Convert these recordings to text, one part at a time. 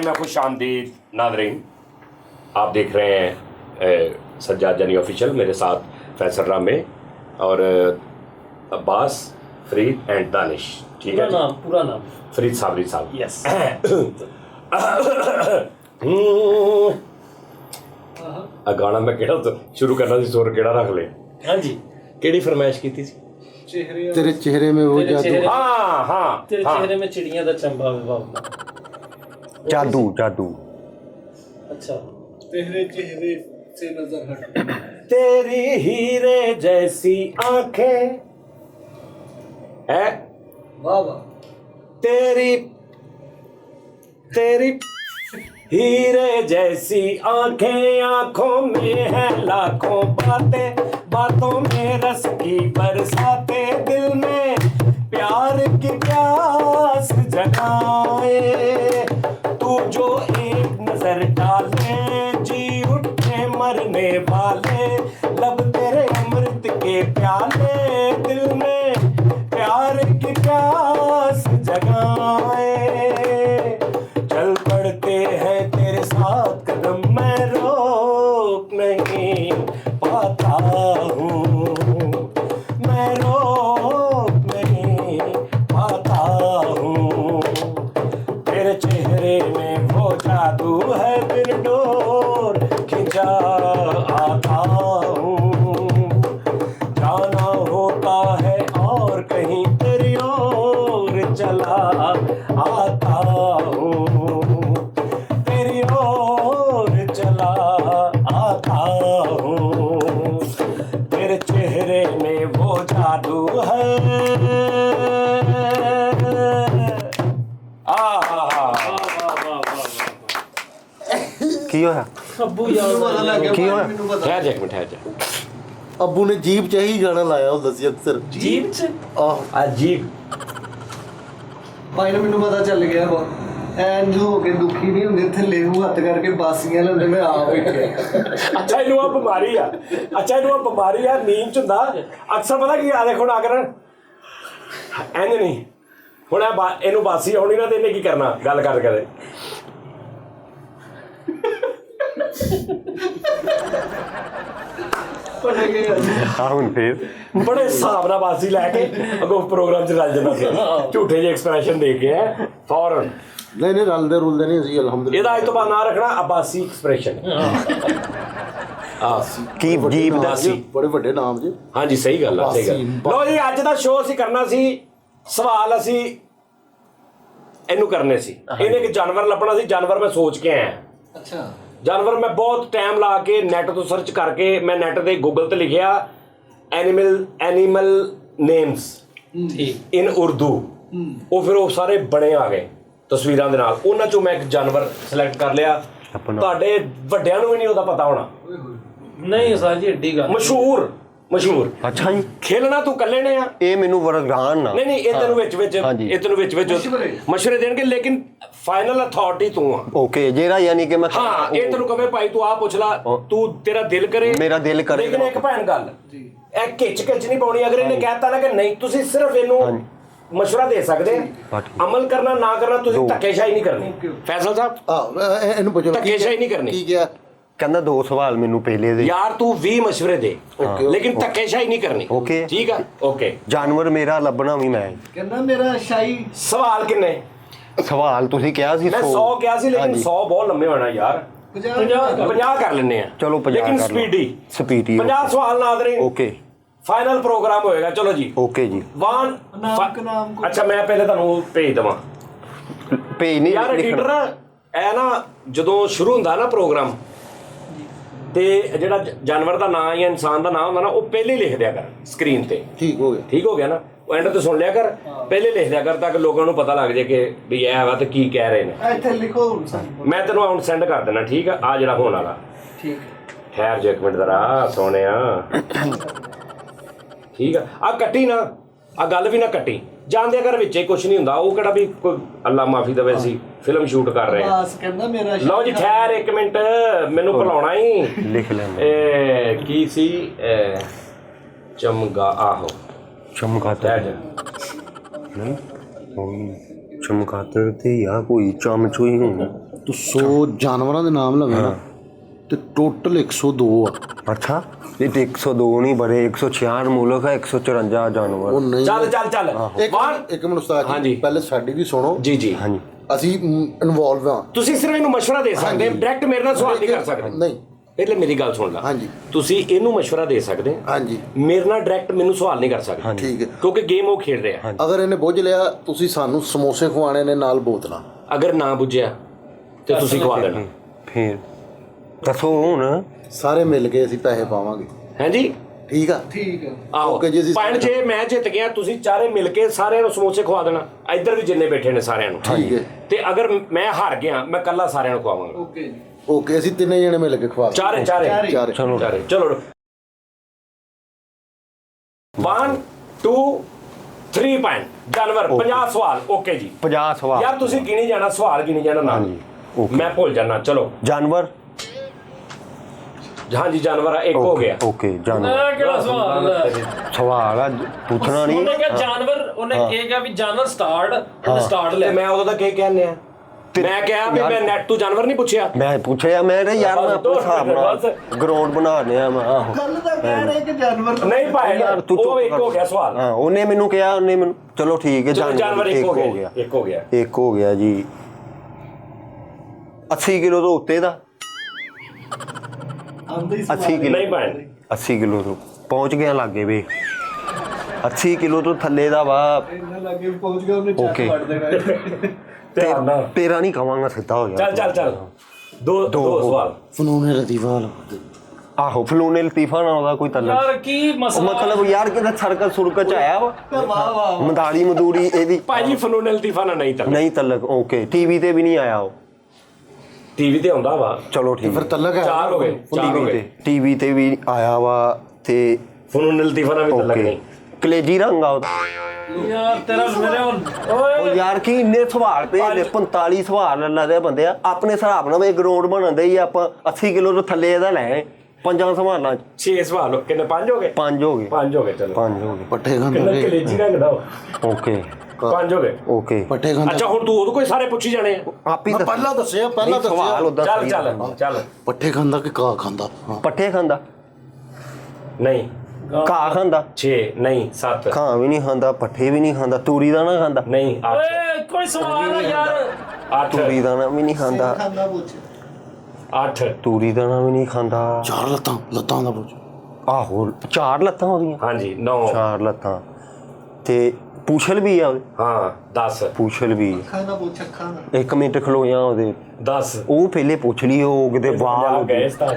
मैं खुश आमदीद नादरीन, आप देख रहे हैं सज्जाद जानी ऑफिशियल, मेरे साथ फैसल रामे और अब्बास, फरीद एंड दानिश। ठीक है, पूरा नाम फरीद साबरी साहब। यस। गाना मैं केड़ा शुरू करना सी, सुर केड़ा रख ले? हाँ जी, केड़ी फरमाइश की थी? तेरे चेहरे में वो जादू। हाँ हाँ, तेरे चेहरे में चिड़ियां दा चंबा बाबा। जादू जादू। अच्छा, तेरे चेहरे से नजर हट, तेरी हीरे जैसी आंखें है, वाह वाह, तेरी तेरी हीरे जैसी आंखें, आंखों में है लाखों बातें, बातों में रस की बरसातें, दिल में प्यार की प्यास जगाए, तू जो एक नजर डाले जी उठे मरने वाले, लब तेरे अमृत के प्याले, दिल में प्यार की प्यास जगाए, चल पड़ते हैं तेरे साथ कदम, मैं रोक नहीं पाता हूँ, मैं रोक नहीं पाता हूँ, तेरे चेहरे में वो जादू है, बिन डोर खिंचा आता हूँ, जाना होता है और कहीं तेरी ओर चला आता हूँ, तेरी ओर चला आता हूँ, तेरे चेहरे में वो जादू है। की होया? अब्बू यार की होया? ठहर जा एक मिनट, ठहर जा। अब्बू ने जीप च ही गाना लाया ਹੁੰਦਾ ਸੀ ਅਕਸਰ। जीप च ਆਹ अजीब ਭਾਈ ਨੂੰ ਮੈਨੂੰ ਪਤਾ ਚੱਲ ਗਿਆ ਵਾ ਐਂਜ ਹੋ ਕੇ ਦੁਖੀ ਨਹੀਂ ਹੁੰਦੇ, ਥੱਲੇ ਨੂੰ ਹੱਥ ਕਰਕੇ ਬਾਸੀਆਂ ਲੈਂਦੇ, ਮੈਂ ਆ ਬੈਠਿਆ। ਅੱਛਾ ਇਹਨੂੰ ਆ ਬਿਮਾਰੀ ਆ, ਅੱਛਾ ਇਹਨੂੰ ਆ ਬਿਮਾਰੀ ਆ, ਨੀਂਦ ਚ ਹੁੰਦਾ ਅਕਸਰ। ਪਤਾ ਕੀ ਆ, ਦੇਖੋ ਨਾ ਕਰਨ ਇੰਜ ਨਹੀਂ, ਹੁਣ ਇਹਨੂੰ ਬਾਸੀ ਆਉਣੀ ਨਾ ਤੇ ਇਹਨੇ ਕੀ ਕਰਨਾ, ਗੱਲ ਕਰ ਕਰੇ ਹੁਣ ਫੇਰ ਬੜੇ ਹਿਸਾਬ ਨਾਲ ਬਾਸੀ ਲੈ ਕੇ ਅੱਗੋਂ ਪ੍ਰੋਗਰਾਮ 'ਚ ਰਲ ਜਾਂਦਾ ਸੀ, ਝੂਠੇ ਜਿਹੇ ਐਕਸਪ੍ਰੈਸ਼ਨ ਦੇ ਕੇ ਹੈ ਫੌਰਨ। ਨਹੀਂ ਨਹੀਂ, ਰਲਦੇ ਰੁਲਦੇ ਨਹੀਂ ਅਸੀਂ ਅਲਹਮਦੁਲਿਲਾ। ਇਹਦਾ ਅੱਜ ਤੋਂ ਬਾਅਦ ਨਾਂ ਰੱਖਣਾ ਅਬਾਸੀ ਐਕਸਪ੍ਰੈਸ਼ਨ। ਕੀ ਜੀਬ ਦਾ ਸੀ, ਬੜੇ ਵੱਡੇ ਨਾਮ ਜੀ। ਹਾਂਜੀ ਸਹੀ ਗੱਲ ਆ, ਸਹੀ ਗੱਲ। ਲੋ ਜੀ, ਅੱਜ ਦਾ ਸ਼ੋਅ ਅਸੀਂ ਕਰਨਾ ਸੀ, ਸਵਾਲ ਅਸੀਂ ਇਹਨੂੰ ਕਰਨੇ ਸੀ। ਇਹਨੇ ਇੱਕ ਜਾਨਵਰ ਲੱਭਣਾ ਸੀ, ਜਾਨਵਰ ਮੈਂ ਸੋਚ ਕੇ ਆਇਆ। ਅੱਛਾ, ਜਾਨਵਰ ਮੈਂ ਬਹੁਤ ਟਾਈਮ ਲਾ ਕੇ ਨੈਟ ਤੋਂ ਸਰਚ ਕਰਕੇ, ਮੈਂ ਨੈਟ ਤੇ ਗੂਗਲ ਤੇ ਲਿਖਿਆ ਐਨੀਮਲ ਨੇਮਸ ठीक ਇਨ ਉਰਦੂ, ਉਹ ਫਿਰ ਉਹ ਸਾਰੇ ਬਣੇ ਆ ਗਏ ਤਸਵੀਰਾਂ ਦੇ ਨਾਲ। ਉਹਨਾਂ ਚੋਂ ਮੈਂ ਇੱਕ ਜਾਨਵਰ ਸਿਲੈਕਟ ਕਰ ਲਿਆ। ਤੁਹਾਡੇ ਵੱਡਿਆਂ ਨੂੰ ਵੀ ਨਹੀਂ ਉਹਦਾ ਪਤਾ ਹੋਣਾ। नहीं सर जी एडी गल ਮਸ਼ਹੂਰ ਅੱਛਾ ਜੀ, ਖੇਲਣਾ ਤੂੰ ਕੱਲੇ ਨੇ ਆ। ਇਹ ਮੈਨੂੰ ਵਰਦਾਨ ਨਾ। ਨਹੀਂ ਇਹ ਤੈਨੂੰ ਵਿੱਚ ਹਾਂਜੀ। ਇਹ ਤੈਨੂੰ ਵਿੱਚ ਮਸ਼ਵਰੇ ਦੇਣਗੇ, ਲੇਕਿਨ ਫਾਈਨਲ ਅਥਾਰਟੀ ਤੂੰ ਆ। ਓਕੇ, ਜਿਹੜਾ ਯਾਨੀ ਕਿ ਮੈਂ ਹਾਂ, ਇਹ ਤੈਨੂੰ ਕਹੇ ਭਾਈ ਤੂੰ ਆ ਪੁੱਛ ਲਾ, ਤੂੰ ਤੇਰਾ ਦਿਲ ਕਰੇ, ਮੇਰਾ ਦਿਲ ਕਰੇ। ਲੇਕਿਨ ਇੱਕ ਭੈਣ ਗੱਲ, ਇਹ ਖਿੱਚ ਨਹੀਂ ਪਾਉਣੀ। ਅਗਰ ਇਹਨੇ ਕਹਿਤਾ ਨਾ ਕਿ ਨਹੀਂ, ਤੁਸੀਂ ਸਿਰਫ ਇਹਨੂੰ ਮਸ਼ਵਰਾ ਦੇ ਸਕਦੇ ਆ, ਅਮਲ ਕਰਨਾ ਨਾ ਕਰਨਾ, ਤੁਸੀਂ ਧੱਕੇਸ਼ਾਹੀ ਨਹੀਂ ਕਰਨੀ। ਫੈਸਲ ਸਾਹਿਬ ਇਹਨੂੰ ਪੁੱਛੋ ਧੱਕੇਸ਼ਾਹੀ ਨਹੀਂ ਕਰਨੀ। ਕੀ ਕਿਹਾ? ਕਹਿੰਦਾ 2 ਸਵਾਲ ਮੈਨੂੰ ਪਹਿਲੇ ਦੇ। ਯਾਰ ਤੂੰ 20 ਮਸ਼ਵਰੇ ਦੇ, ਲੇਕਿਨ ਧੱਕੇਸ਼ਾਹੀ ਨਹੀਂ ਕਰਨੀ। ਓਕੇ ਠੀਕ ਆ, ਓਕੇ। ਜਾਨਵਰ ਮੇਰਾ ਲੱਭਣਾ ਵੀ ਮੈਂ। ਕਹਿੰਦਾ ਮੇਰਾ ਸ਼ਾਹੀ। ਸਵਾਲ ਕਿੰਨੇ? ਸਵਾਲ ਤੁਸੀਂ ਕਿਹਾ ਸੀ ਮੈਂ 100 ਕਿਹਾ ਸੀ, ਲੇਕਿਨ 100 ਬਹੁਤ ਲੰਮੇ ਹੋਣਾ ਯਾਰ। 50 ਕਰ ਲੈਣੇ ਆ, ਚਲੋ 50 ਲੇਕਿਨ ਕਰ ਲਓ। ਸਪੀਡੀ 50 ਸਵਾਲ ਨਾ ਦੇ। ਓਕੇ, ਫਾਈਨਲ ਪ੍ਰੋਗਰਾਮ ਹੋਏਗਾ। ਚਲੋ ਜੀ, ਓਕੇ ਜੀ। ਨਾਮ ਅੱਛਾ ਮੈਂ ਪਹਿਲੇ ਤੁਹਾਨੂੰ ਭੇਜ ਦੇਵਾਂ। ਭੇਜ ਨਹੀਂ ਯਾਰ ਐਡੀਟਰ ਇਹ ਨਾ ਜਦੋਂ ਸ਼ੁਰੂ ਹੁੰਦਾ ਨਾ ਪ੍ਰੋਗਰਾਮ, ਤੇ ਜਿਹੜਾ ਜਾਨਵਰ ਦਾ ਨਾਂ ਜਾਂ ਇਨਸਾਨ ਦਾ ਨਾਂ ਹੁੰਦਾ ਨਾ, ਉਹ ਪਹਿਲੇ ਲਿਖ ਦਿਆ ਕਰ ਸਕਰੀਨ ਤੇ। ਠੀਕ ਹੋ ਗਿਆ, ਠੀਕ ਹੋ ਗਿਆ ਨਾ? ਉਹ ਐਂਡ ਤੇ ਸੁਣ ਲਿਆ ਕਰ, ਪਹਿਲੇ ਲਿਖ ਦਿਆ ਕਰ, ਤਾਂ ਕਿ ਲੋਕਾਂ ਨੂੰ ਪਤਾ ਲੱਗ ਜਾਏ ਕਿ ਵੀ ਇਹ ਵਾ ਤੇ ਕੀ ਕਹਿ ਰਹੇ ਨੇ। ਇੱਥੇ ਲਿਖੋ ਹੁਣ ਸਾਨੂੰ। ਮੈਂ ਤੈਨੂੰ ਹੁਣ ਸੈਂਡ ਕਰ ਦੇਣਾ, ਠੀਕ ਆ? ਆ ਜਿਹੜਾ ਹੋਣ ਵਾਲਾ। ਠੀਕ, ਠਹਿਰ ਜਾ ਇੱਕ ਮਿੰਟ ਜ਼ਰਾ ਸੋਹਣਿਆ। ਠੀਕ ਆ, ਆ ਕੱਟੀ ਨਾ, ਆ ਗੱਲ ਵੀ ਨਾ ਕੱਟੀ। ਜਾਂਦੇ ਅਗਰ ਵਿੱਚ ਕੁਝ ਨਹੀਂ ਹੁੰਦਾ, ਉਹ ਕਿਹੜਾ ਵੀ ਕੋਈ ਅੱਲਾ ਮਾਫੀ ਦੇਵੇ ਸੀ ਫਿਲਮ ਸ਼ੂਟ ਕਰ ਰਹੇ ਹਾਂ। ਬਸ ਕਹਿੰਦਾ ਮੇਰਾ ਲਓ ਜੀ, ਠਹਿਰ ਇੱਕ ਮਿੰਟ, ਮੈਨੂੰ ਭੁਲਾਉਣਾ ਹੀ ਲਿਖ ਲੈਣਾ। ਇਹ ਕੀ ਸੀ? ਚਮਗਾ, ਆਹੋ ਚਮਕਾਤਾ ਨਹੀਂ ਚਮਕਾਤੇ ਤੇ ਜਾਂ ਕੋਈ ਚਮਚੂ ਹੀ ਹੋਣਾ। ਤੂੰ 100 ਜਾਨਵਰਾਂ ਦੇ ਨਾਮ ਲਵੇ ਨਾ ਤੇ ਟੋਟਲ 102 ਆ। ਅੱਛਾ ਇਹ ਤੇ 102 ਨਹੀਂ ਬੜੇ 146 ਮੁਲਕ ਹੈ 154 ਜਾਨਵਰ। ਉਹ ਨਹੀਂ ਚੱਲ ਇੱਕ ਮਿੰਟ ਉਸਤਾਦ ਹਾਂਜੀ। ਜੀ ਪਹਿਲੇ ਸਾਡੀ ਵੀ ਸੁਣੋ ਜੀ ਜੀ। ਹਾਂਜੀ ਅਸੀਂ ਇਨਵੋਲਵ ਹਾਂ। ਤੁਸੀਂ ਸਿਰਫ ਇਹਨੂੰ ਮਸ਼ਵਰਾ ਦੇ ਸਕਦੇ ਡਾਇਰੈਕਟ ਮੇਰੇ ਨਾਲ ਸਵਾਲ ਨਹੀਂ ਕਰ ਸਕਦੇ। ਨਹੀਂ ਪਹਿਲੇ ਮੇਰੀ ਗੱਲ ਸੁਣ ਲਾ। ਹਾਂਜੀ। ਤੁਸੀਂ ਇਹਨੂੰ ਮਸ਼ਵਰਾ ਦੇ ਸਕਦੇ ਹਾਂਜੀ ਮੇਰੇ ਨਾਲ ਡਾਇਰੈਕਟ ਮੈਨੂੰ ਸਵਾਲ ਨਹੀਂ ਕਰ ਸਕਦੇ ਠੀਕ ਹੈ। ਕਿਉਂਕਿ ਗੇਮ ਉਹ ਖੇਡ ਰਿਹਾ। ਅਗਰ ਇਹਨੇ ਬੁੱਝ ਲਿਆ ਤੁਸੀਂ ਸਾਨੂੰ ਸਮੋਸੇ ਖਵਾਣੇ ਨੇ ਨਾਲ ਬੋਤਲਾਂ। ਅਗਰ ਨਾ ਬੁੱਝਿਆ ਤੇ ਤੁਸੀਂ ਖਵਾ ਲੈਣਾ। ਫੇਰ ਦੱਸੋ ਹੁਣ ਸਾਰੇ ਮਿਲ ਕੇ ਅਸੀਂ ਪੈਸੇ ਪਾਵਾਂਗੇ। ਹੈ ਜੀ ਠੀਕ ਆ ਠੀਕ ਆ। ਆਹੋ Okay ਜੀ, ਅਸੀਂ ਪੁਆਇੰਟ ਜੇ ਮੈਂ ਜਿੱਤ ਗਿਆ ਤੁਸੀਂ ਚਾਰੇ ਮਿਲ ਕੇ ਸਾਰਿਆਂ ਨੂੰ ਸਮੋਸੇ ਖਵਾ ਦੇਣਾ ਇੱਧਰ ਵੀ ਜਿੰਨੇ ਬੈਠੇ ਨੇ ਸਾਰਿਆਂ ਨੂੰ। ਠੀਕ ਹੈ ਤੇ ਅਗਰ ਮੈਂ ਹਾਰ ਗਿਆ ਮੈਂ ਕੱਲਾ ਸਾਰਿਆਂ ਨੂੰ ਖਵਾਵਾਂਗਾ। ਓਕੇ ਜੀ। ਓਕੇ ਅਸੀਂ ਤਿੰਨੇ ਜਣੇ ਮਿਲ ਕੇ ਖਵਾ ਚਾਰੇ ਚਲੋ ਚਲੋ 1 2 3 ਪੁਆਇੰਟ ਜਾਨਵਰ 50 ਸਵਾਲ। ਓਕੇ ਜੀ 50 ਸਵਾਲ ਯਾਰ ਤੁਸੀਂ ਗਿਣੀ ਜਾਣਾ ਸਵਾਲ ਗਿਣੀ ਜਾਣਾ ਨਾ okay। ਮੈਂ ਭੁੱਲ ਜਾਣਾ। ਚਲੋ ਜਾਨਵਰ ਹਾਂਜੀ ਜਾਨਵਰ ਇੱਕ ਹੋ ਗਿਆ। ਓਕੇ ਜਾਨਵਰ ਇਹ ਕਿਹੜਾ ਸਵਾਲ ਹੈ? ਸਵਾਲ ਆ ਪੁੱਛਣਾ ਨਹੀਂ। ਉਹਨੇ ਕਿਹਾ ਜਾਨਵਰ, ਉਹਨੇ ਇਹ ਕਿਹਾ ਵੀ ਜਾਨਵਰ ਸਟਾਰਟ, ਉਹਨੇ ਸਟਾਰਟ ਤੇ ਲਿਆ। ਮੈਂ ਉਦੋਂ ਤੱਕ ਕੀ ਕਹਿੰਦੇ ਆ ਮੈਂ ਕਿਹਾ ਵੀ ਮੈਂ ਨੈਟ ਤੋਂ ਜਾਨਵਰ ਨਹੀਂ ਪੁੱਛਿਆ। ਮੈਂ ਪੁੱਛਿਆ ਮੈਂ ਕਿਹਾ ਯਾਰ ਮੈਂ ਆਪਣੇ ਹਿਸਾਬ ਨਾਲ ਗਰਾਊਂਡ ਬਣਾ ਲਿਆ ਮੈਂ। ਆਹੋ ਗੱਲ ਤਾਂ ਕਹਿ ਰਹੇ ਕਿ ਜਾਨਵਰ ਨਹੀਂ ਪਾਇਆ ਯਾਰ ਤੂੰ ਉਹ ਇੱਕ ਹੋ ਗਿਆ ਸਵਾਲ। ਹਾਂ ਉਹਨੇ ਮੈਨੂੰ ਕਿਹਾ ਉਹਨੇ ਮੈਨੂੰ ਚਲੋ ਠੀਕ ਹੈ ਜਾਨਵਰ ਇੱਕ ਹੋ ਗਿਆ ਇੱਕ ਹੋ ਗਿਆ ਜੀ 80 ਕਿਲੋ ਤੋਂ ਉੱਤੇ ਦਾ ਆਂਦੇ ਹੀ 80 ਕਿਲੋ ਨਹੀਂ ਪਾਇਆ 80 ਕਿਲੋ ਤੋਂ ਪਹੁੰਚ ਗਿਆ ਲਾਗੇ ਵੇ 80 ਕਿਲੋ ਤੋਂ ਥੱਲੇ ਦਾ ਵਾ ਇਹਨਾਂ ਲੱਗੇ ਪਹੁੰਚ ਗਿਆ ਉਹਨੇ ਚੱਕ Okay। ਵੜ ਦੇਣਾ। ਧਿਆਨ ਨਾਲ ਤੇਰਾ ਨਹੀਂ ਕਵਾਂਗਾ ਸਿੱਧਾ ਹੋ ਗਿਆ ਚੱਲ ਦੋ ਸਵਾਲ। ਫਨੂਨ ਲਤੀਫਾ ਵਾਲਾ ਆਹੋ ਫਲੂਨੇ ਲਤੀਫਾ ਨਾਲ ਉਹਦਾ ਕੋਈ ਤਲਕ ਯਾਰ ਕੀ ਮਸਲਾ? ਮਤਲਬ ਯਾਰ ਕਿਤੇ ਸਰਕਲ ਸੁਰਕਲ ਚ ਆਇਆ ਵਾ ਵਾਹ ਵਾਹ ਮਦਾਰੀ ਮਦੂਰੀ ਇਹਦੀ ਭਾਜੀ ਫਨੂਨ ਲਤੀਫਾ ਨਾਲ ਨਹੀਂ ਤਾਂ ਨਹੀਂ ਤਲਕ ਓਕੇ ਟੀਵੀ ਤੇ ਵੀ ਨਹੀਂ ਆਇਆ ਉਹ ਟੀਵੀ ਤੇ ਆਉਂਦਾ ਵਾ। ਚਲੋ ਠੀਕ ਫਿਰ ਤਲਕ ਹੈ। ਚਾਰ ਹੋ ਗਏ ਟੀਵੀ ਤੇ ਵੀ ਆਇਆ ਵਾ ਤੇ ਫਨੂਨ ਲਤੀਫਾ ਨਾਲ ਵੀ ਤਲਕ ਓਕੇ ਨਹੀਂ। ਕਲੇਜੀ ਰੰਗ ਆ ਉਹਦਾ। ਯਾਰ ਤੇਰਾ ਮੇਰੇ ਉਹ ਓਏ ਯਾਰ ਕੀ ਇੰਨੇ ਸਵਾਲ ਪਏ ਨੇ 45 ਸਵਾਲ ਲੱਦੇ ਬੰਦੇ ਆ ਆਪਣੇ ਹਿਸਾਬ ਨਾਲ ਵੀ ਗਰਾਊਂਡ ਬਣਾਉਂਦੇ ਹੀ ਆਪਾਂ 80 ਕਿਲੋ ਤੋਂ ਥੱਲੇ ਇਹਦਾ ਲੈ ਪੰਜਾਂ ਸਵਾਲਾਂ ਚ 6 ਸਵਾਲ ਕਿੰਨੇ 5 ਹੋ ਗਏ 5 ਹੋ ਗਏ 5 ਹੋ ਗਏ ਚਲੋ 5 ਹੋ ਗਏ ਪੱਠੇ ਕਿੰਨਾ ਖਾਂਦੇ ਕਲੇਜੀ ਰੰਗ ਦਾ ਓਕੇ 5 ਹੋ ਗਏ। ਓਕੇ ਪੱਠੇ ਖਾਂਦੇ ਅੱਛਾ ਹੁਣ ਤੂੰ ਉਹਦੇ ਕੋਈ ਸਾਰੇ ਪੁੱਛੀ ਜਾਣੇ ਆ। ਆਪੀ ਮੈਂ ਪਹਿਲਾਂ ਦੱਸਿਆ ਪਹਿਲਾਂ ਸਵਾਲ ਦੱਸਿਆ ਉਦਾਂ ਚੱਲ ਪੱਠੇ ਖਾਂਦਾ ਕਿ ਘਾਹ ਖਾਂਦਾ। ਹਾਂ ਪੱਠੇ ਖਾਂਦਾ ਨਹੀਂ ਘਾਹ ਖਾਂਦਾ 6 ਨਹੀਂ 7 ਘਾਹ ਵੀ ਨਹੀਂ ਖਾਂਦਾ ਪੱਠੇ ਵੀ ਨਹੀਂ ਖਾਂਦਾ ਤੂੜੀ ਦਾਣਾ ਖਾਂਦਾ ਨਹੀਂ 8 ਓਏ ਕੋਈ ਸਵਾਲ ਆ ਯਾਰ। 8 ਤੂੜੀ ਦਾਣਾ ਵੀ ਨਹੀਂ ਖਾਂਦਾ ਖਾਂਦਾ ਪੁੱਛ 8 ਤੂੜੀ ਦਾਣਾ ਵੀ ਨਹੀਂ ਖਾਂਦਾ ਚਾਰ ਲੱਤਾਂ ਦਾ ਪੁੱਛ। ਆਹੋ 4 ਲੱਤਾਂ ਉਹਦੀਆਂ ਹਾਂਜੀ 9 4 ਲੱਤਾਂ ਤੇ ਪੂਛਲ ਵੀ ਆ ਉਹਦੇ ਹਾਂ 10 ਪੂਛਲ ਵੀ ਖਾਣਾ ਪੁੱਛ ਅੱਖਾਂ ਦਾ 1 ਮਿੰਟ ਖਲੋਇਆ ਉਹਦੇ 10 ਉਹ ਪਹਿਲੇ ਪੁੱਛ ਲਈ ਉਹ ਕਿਤੇ ਵਾਲ ਗਏ ਸਤਾ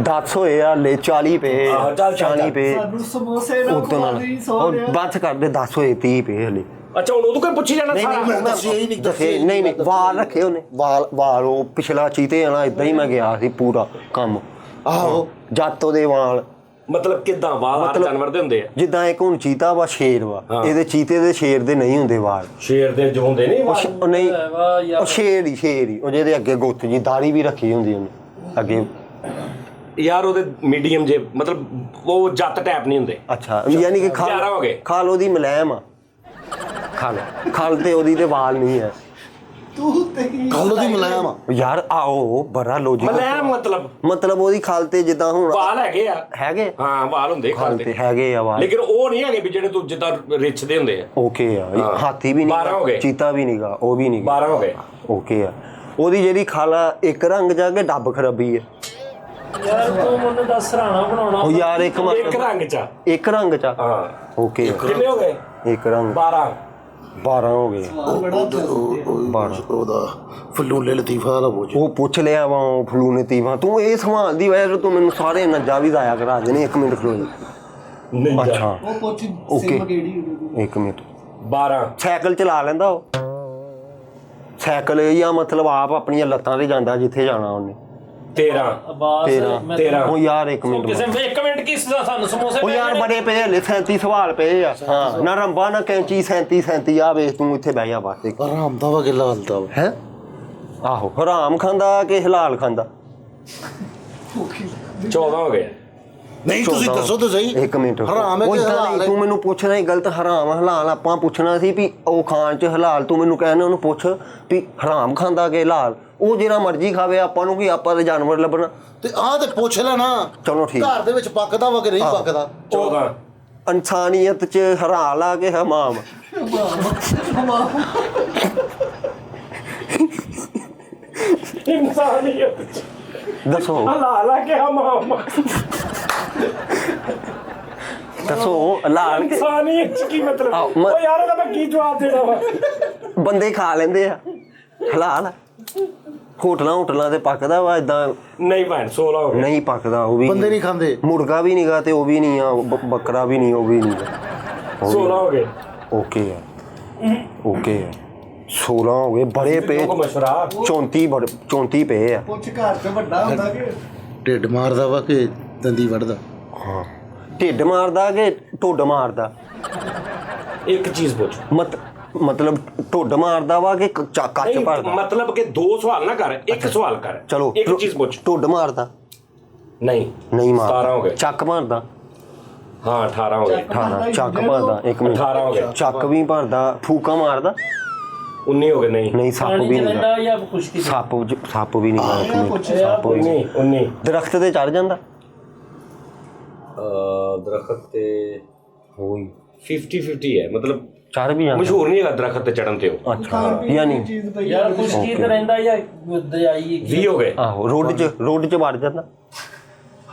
10 ਹੋਏ ਆ ਲੈ 40 ਪਏ ਆਹੋ, ਚੱਲ, 40 ਪਏ ਸਾਨੂੰ ਸਮੋਸੇ ਨਾ ਉਦੋਂ ਨਾਲ ਖਵਾਈ ਸੋ ਉਹ ਰਿਹਾ। ਬਾਅਦ ਚ ਕਰਦੇ 10 ਹੋਏ 30 ਪਏ ਹਲੇ ਅੱਛਾ ਹੁਣ ਉਹਦੋਂ ਕੋਈ ਪੁੱਛੀ ਜਾਣਾ ਨਹੀਂ ਸਾਰਾ। ਨਹੀਂ ਦੱਸਿਆ ਹੀ ਨਹੀਂ, ਦੱਸਿਆ ਹੀ ਨਹੀਂ ਨਹੀਂ ਵਾਲ ਰੱਖੇ ਉਹਨੇ ਵਾਲ ਉਹ ਪਿਛਲਾ ਚੀਤੇ ਆਣਾ ਇਦਾਂ ਹੀ ਮੈਂ ਗਿਆ ਸੀ ਪੂਰਾ ਕੰਮ ਆਹੋ ਜੱਤ ਉਹਦੇ ਵਾਲ ਮਤਲਬ ਕਿਦਾਂ ਵਾਲ ਹਰ ਜਾਨਵਰ ਦੇ ਹੁੰਦੇ ਆ। ਜਿੱਦਾਂ ਇੱਕ ਹੁਣ ਚੀਤਾ ਵਾ ਸ਼ੇਰ ਵਾ ਹਾਂ। ਇਹਦੇ ਚੀਤੇ ਦੇ ਸ਼ੇਰ ਦੇ ਨਹੀਂ ਹੁੰਦੇ ਵਾਲ ਸ਼ੇਰ ਦੇ ਜੋ ਹੁੰਦੇ ਨਹੀਂ ਵਾਲ। ਉਹ ਨਹੀਂ ਵਾਹ ਯਾਰ ਉਹ ਸ਼ੇਰ ਹੀ ਉਹ ਜਿਹਦੇ ਅੱਗੇ ਗੁੱਤ ਜੀ ਦਾੜੀ ਵੀ ਰੱਖੀ ਹੁੰਦੀ ਉਹਨੇ ਅੱਗੇ ਯਾਰ ਉਹਦੇ ਮੀਡੀਅਮ ਜੇ ਮਤਲਬ ਉਹ ਜੱਟ ਟਾਈਪ ਨਹੀਂ ਹੁੰਦੇ। ਅੱਛਾ ਯਾਨੀ ਕਿ 11 ਹੋ ਗਏ। ਖਾਲ ਉਹਦੀ ਮੁਲਾਇਮ ਆ ਖਾਲ ਤੇ ਉਹਦੀ ਤੇ ਵਾਲ ਨਹੀਂ ਹੈ ਤੂੰ ਤੇ ਕੀ ਕੱਲ ਉਹਦੀ ਮੁਲਾਇਮ ਆ। ਯਾਰ ਆਓ ਬੜਾ ਲੋਜਿਕ ਮਲੈਮ ਮਤਲਬ ਉਹਦੀ ਖਾਲ ਤੇ ਜਿੱਦਾਂ ਹੁਣ ਵਾਲ ਹੈਗੇ ਆ। ਹੈਗੇ ਹਾਂ ਵਾਲ ਹੁੰਦੇ ਖਾਲ ਖਾਲ ਤੇ ਤੇ ਹੈਗੇ ਆ ਵਾਲ ਲੇਕਿਨ ਉਹ ਨਹੀਂ ਹੈਗੇ ਵੀ ਜਿਹੜੇ ਤੂੰ ਜਿੱਦਾਂ ਰਿੱਛਦੇ ਹੁੰਦੇ ਆ। ਓਕੇ ਆ ਹਾਂ। ਹਾਥੀ ਵੀ ਨਹੀਂ 12 ਹੋ ਗਏ। ਚੀਤਾ ਵੀ ਨਹੀਂਗਾ ਉਹ ਵੀ ਨਹੀਂ 12 ਹੋ ਗਏ। ਓਕੇ ਆ ਉਹਦੀ ਜਿਹੜੀ ਖਾਲ ਆ ਇੱਕ ਰੰਗ ਜਾ ਕੇ ਡੱਬ ਖਰਾਬੀ ਹੈ ਯਾਰ ਤੂੰ ਮੈਨੂੰ ਦੱਸ ਸਰਾਣਾ ਬਣਾਉਣਾ। ਉਹ ਯਾਰ ਇੱਕ ਇੱਕ ਰੰਗ ਚ ਇੱਕ ਰੰਗ ਚ ਹਾਂ ਓਕੇ ਕਿੰਨੇ ਹੋ ਗਏ ਇੱਕ ਰੰਗ 12 12 ਹੋ ਗਏ ਬੜਾ ਉਹਦਾ ਫਲੂਲੇ ਲਤੀਫਾ ਵਾਲਾ ਪੁੱਛ। ਉਹ ਪੁੱਛ ਲਿਆ ਵਾ ਫਲੂਨੇ ਤੀਵਾ ਤੂੰ ਇਹ ਸਵਾਲ ਦੀ ਵਜ੍ਹਾ ਤੂੰ ਮੈਨੂੰ ਸਾਰੇ ਨੱਜਾ ਵੀ ਦਾਇਆ ਕਰਾ ਦੇਣੇ 1 ਮਿੰਟ ਖਲੋ ਨਹੀਂ ਅੱਛਾ ਉਹ ਪੁੱਛ ਓਕੇ। ਸਿਮ ਕਿਹੜੀ 1 ਮਿੰਟ 12 ਸਾਈਕਲ ਚਲਾ ਲੈਂਦਾ ਉਹ ਸਾਈਕਲ ਜਾਂ ਮਤਲਬ ਆਪ ਆਪਣੀਆਂ ਲੱਤਾਂ ਤੇ ਜਾਂਦਾ ਜਿੱਥੇ ਜਾਣਾ ਉਹਨੇ 13 ਬਸ 13 ਉਹ ਯਾਰ 1 ਮਿੰਟ ਕਿਸੇ 1 ਮਿੰਟ ਕੀ ਸਾਨੂੰ ਸਮੋਸੇ ਉਹ ਯਾਰ ਬੜੇ ਪਏ ਹਲੇ 37 ਸਵਾਲ ਪਏ ਆ ਹਾਂ ਨਾ ਰੰਬਾ ਨਾ ਕੈਂਚੀ 37 ਆ ਵੇਖ ਤੂੰ ਇੱਥੇ ਬਹਿ ਜਾ ਬਸ ਆਰਾਮ ਦਾ ਵਾ ਕਿ ਲਾਲਦਾ ਵਾ। ਹੈ ਆਹੋ ਹਰਾਮ ਖਾਂਦਾ ਕਿ ਹਲਾਲ ਖਾਂਦਾ 14 ਹੋ ਗਏ ਨਹੀਂ ਤੁਸੀਂ ਦੱਸੋ ਤਾਂ ਸਹੀ। ਇੱਕ ਮਿੰਟ ਹਰਾਮ ਹੈ ਉਹ ਕਿ ਏਦਾਂ ਹਲਾਲ ਨਹੀਂ, ਹੈ? ਤੂੰ ਮੈਨੂੰ ਪੁੱਛਣਾ ਹੀ ਗਲਤ। ਹਰਾਮ ਹਲਾਲ ਆਪਾਂ ਪੁੱਛਣਾ ਸੀ ਵੀ ਉਹ ਖਾਣ ਚ ਹਲਾਲ, ਤੂੰ ਮੈਨੂੰ ਕਹਿਣਾ ਉਹਨੂੰ ਪੁੱਛ ਵੀ ਹਰਾਮ ਖਾਂਦਾ ਕਿ ਹਲਾਲ। ਉਹ ਜਿਹੜਾ ਮਰਜ਼ੀ ਖਾਵੇ, ਆਪਾਂ ਨੂੰ ਕੀ, ਆਪਾਂ ਤੇ ਜਾਨਵਰ ਲੱਭਣਾ। ਤੇ ਆਹ ਤੇ ਪੁੱਛ ਲੈਣਾ। ਚਲੋ ਠੀਕ। ਘਰ ਦੇ ਵਿੱਚ ਪੱਕਦਾ ਵਾ ਕਿ ਨਹੀਂ ਪੱਕਦਾ? 14 ਇਨਸਾਨੀਅਤ ਚ ਹਰਾਲ ਆ ਕੇ ਹਮਾਮ। ਇਨਸਾਨੀਅਤ ਦੱਸੋ ਹਲਾਲ ਆ ਕਿ ਹਮਾਮ। ਦੱਸੋ ਹਲਾਲ ਕੇ ਇਨਸਾਨੀਅਤ ਕੀ ਮਤਲਬ? ਆਹੋ, ਉਹ ਯਾਰ ਇਹਦਾ ਮੈਂ ਕੀ ਜਵਾਬ ਦੇਣਾ ਵਾ? ਬੰਦੇ ਖਾ ਲੈਂਦੇ ਆ, ਹਲਾਲ ਆ। ਹੋਟਲਾਂ ਤੇ ਪੱਕਦਾ ਵਾ ਇਦਾਂ ਨਹੀਂ ਭੈਣ 16 ਹੋ ਗਏ। ਨਹੀਂ ਪੱਕਦਾ ਉਹ ਵੀ ਬੰਦੇ ਨਹੀਂ ਖਾਂਦੇ। ਮੁਰਗਾ ਵੀ ਨਹੀਂਗਾ ਤੇ ਉਹ ਵੀ ਨਹੀਂ ਆ, ਬੱਕਰਾ ਵੀ ਨਹੀਂ, ਉਹ ਵੀ ਨਹੀਂ 16 ਹੋ ਗਏ। ਓਕੇ ਆ, ਓਕੇ ਆ। 16 ਹੋ ਗਏ, ਬੜੇ ਪਏ। ਕੋ ਮਸ਼ਵਰਾ 34 ਪਏ ਆ। ਪੁੱਛ ਘਰ ਚ ਵੱਡਾ ਹੁੰਦਾ ਕਿ ਢਿੱਡ ਮਾਰਦਾ ਵਾ ਕਿ ਦੰਦੀ ਵੜਦਾ? ਹਾਂ, ਢਿੱਡ ਮਾਰਦਾ ਕਿ ਢੁੱਡ ਮਾਰਦਾ? ਇੱਕ ਚੀਜ਼ ਪੁੱਛ। ਮਤਲਬ ਢੁੱਡ ਮਾਰਦਾ ਵਾ ਕਿ ਕੱਚ ਨਹੀਂ, ਭਰਦਾ? ਮਤਲਬ ਕਿ 2 ਸਵਾਲ ਨਾ ਕਰ, ਇੱਕ ਸਵਾਲ ਕਰ। ਚਲੋ ਇੱਕ ਚੀਜ਼ ਪੁੱਛ। ਢੁੱਡ ਮਾਰਦਾ? ਨਹੀਂ ਨਹੀਂ ਮਾਰਦਾ। 17 ਹੋ ਗਏ। ਚੱਕ ਮਾਰਦਾ? ਹਾਂ 18 ਹੋ ਗਏ। 18 ਚੱਕ ਭਰਦਾ? ਇੱਕ ਮਿੰਟ, 18 ਹੋ ਗਏ। ਚੱਕ ਵੀ ਭਰਦਾ? ਫੂਕਾ ਮਾਰਦਾ? 19 ਹੋ ਗਏ। ਨਹੀਂ ਨਹੀਂ, ਸੱਪ ਪਾਣੀ ਵੀ ਚ ਨਹੀਂ। ਰਹਿੰਦਾ ਜਾਂ ਖੁਸ਼ਕੀ ਚ? ਸੱਪ ਵੀ ਨਹੀਂ। ਪੁੱਛ ਸੱਪ ਵੀ ਨਹੀਂ। 19 ਦਰਖਤ ਤੇ ਚੜ ਜਾਂਦਾ? ਦਰਖਤ ਤੇ ਹੋਈ 50-50 ਹੈ, ਮਤਲਬ ਚੜ ਵੀ ਜਾਂਦਾ? ਮਸ਼ਹੂਰ ਨਹੀਂ ਹੈਗਾ ਦਰਖਤ ਤੇ ਚੜਨ ਤੇ ਉਹ। ਅੱਛਾ, ਯਾਨੀ ਚੀਜ਼ ਪਈ ਯਾਰ ਖੁਸ਼ਕੀ ਤੇ ਰਹਿੰਦਾ ਜਾਂ ਦਰਿਆਈ? 20 ਹੋ ਗਏ। ਆਹੋ, ਰੋਡ 'ਚ ਵੜ ਜਾਂਦਾ?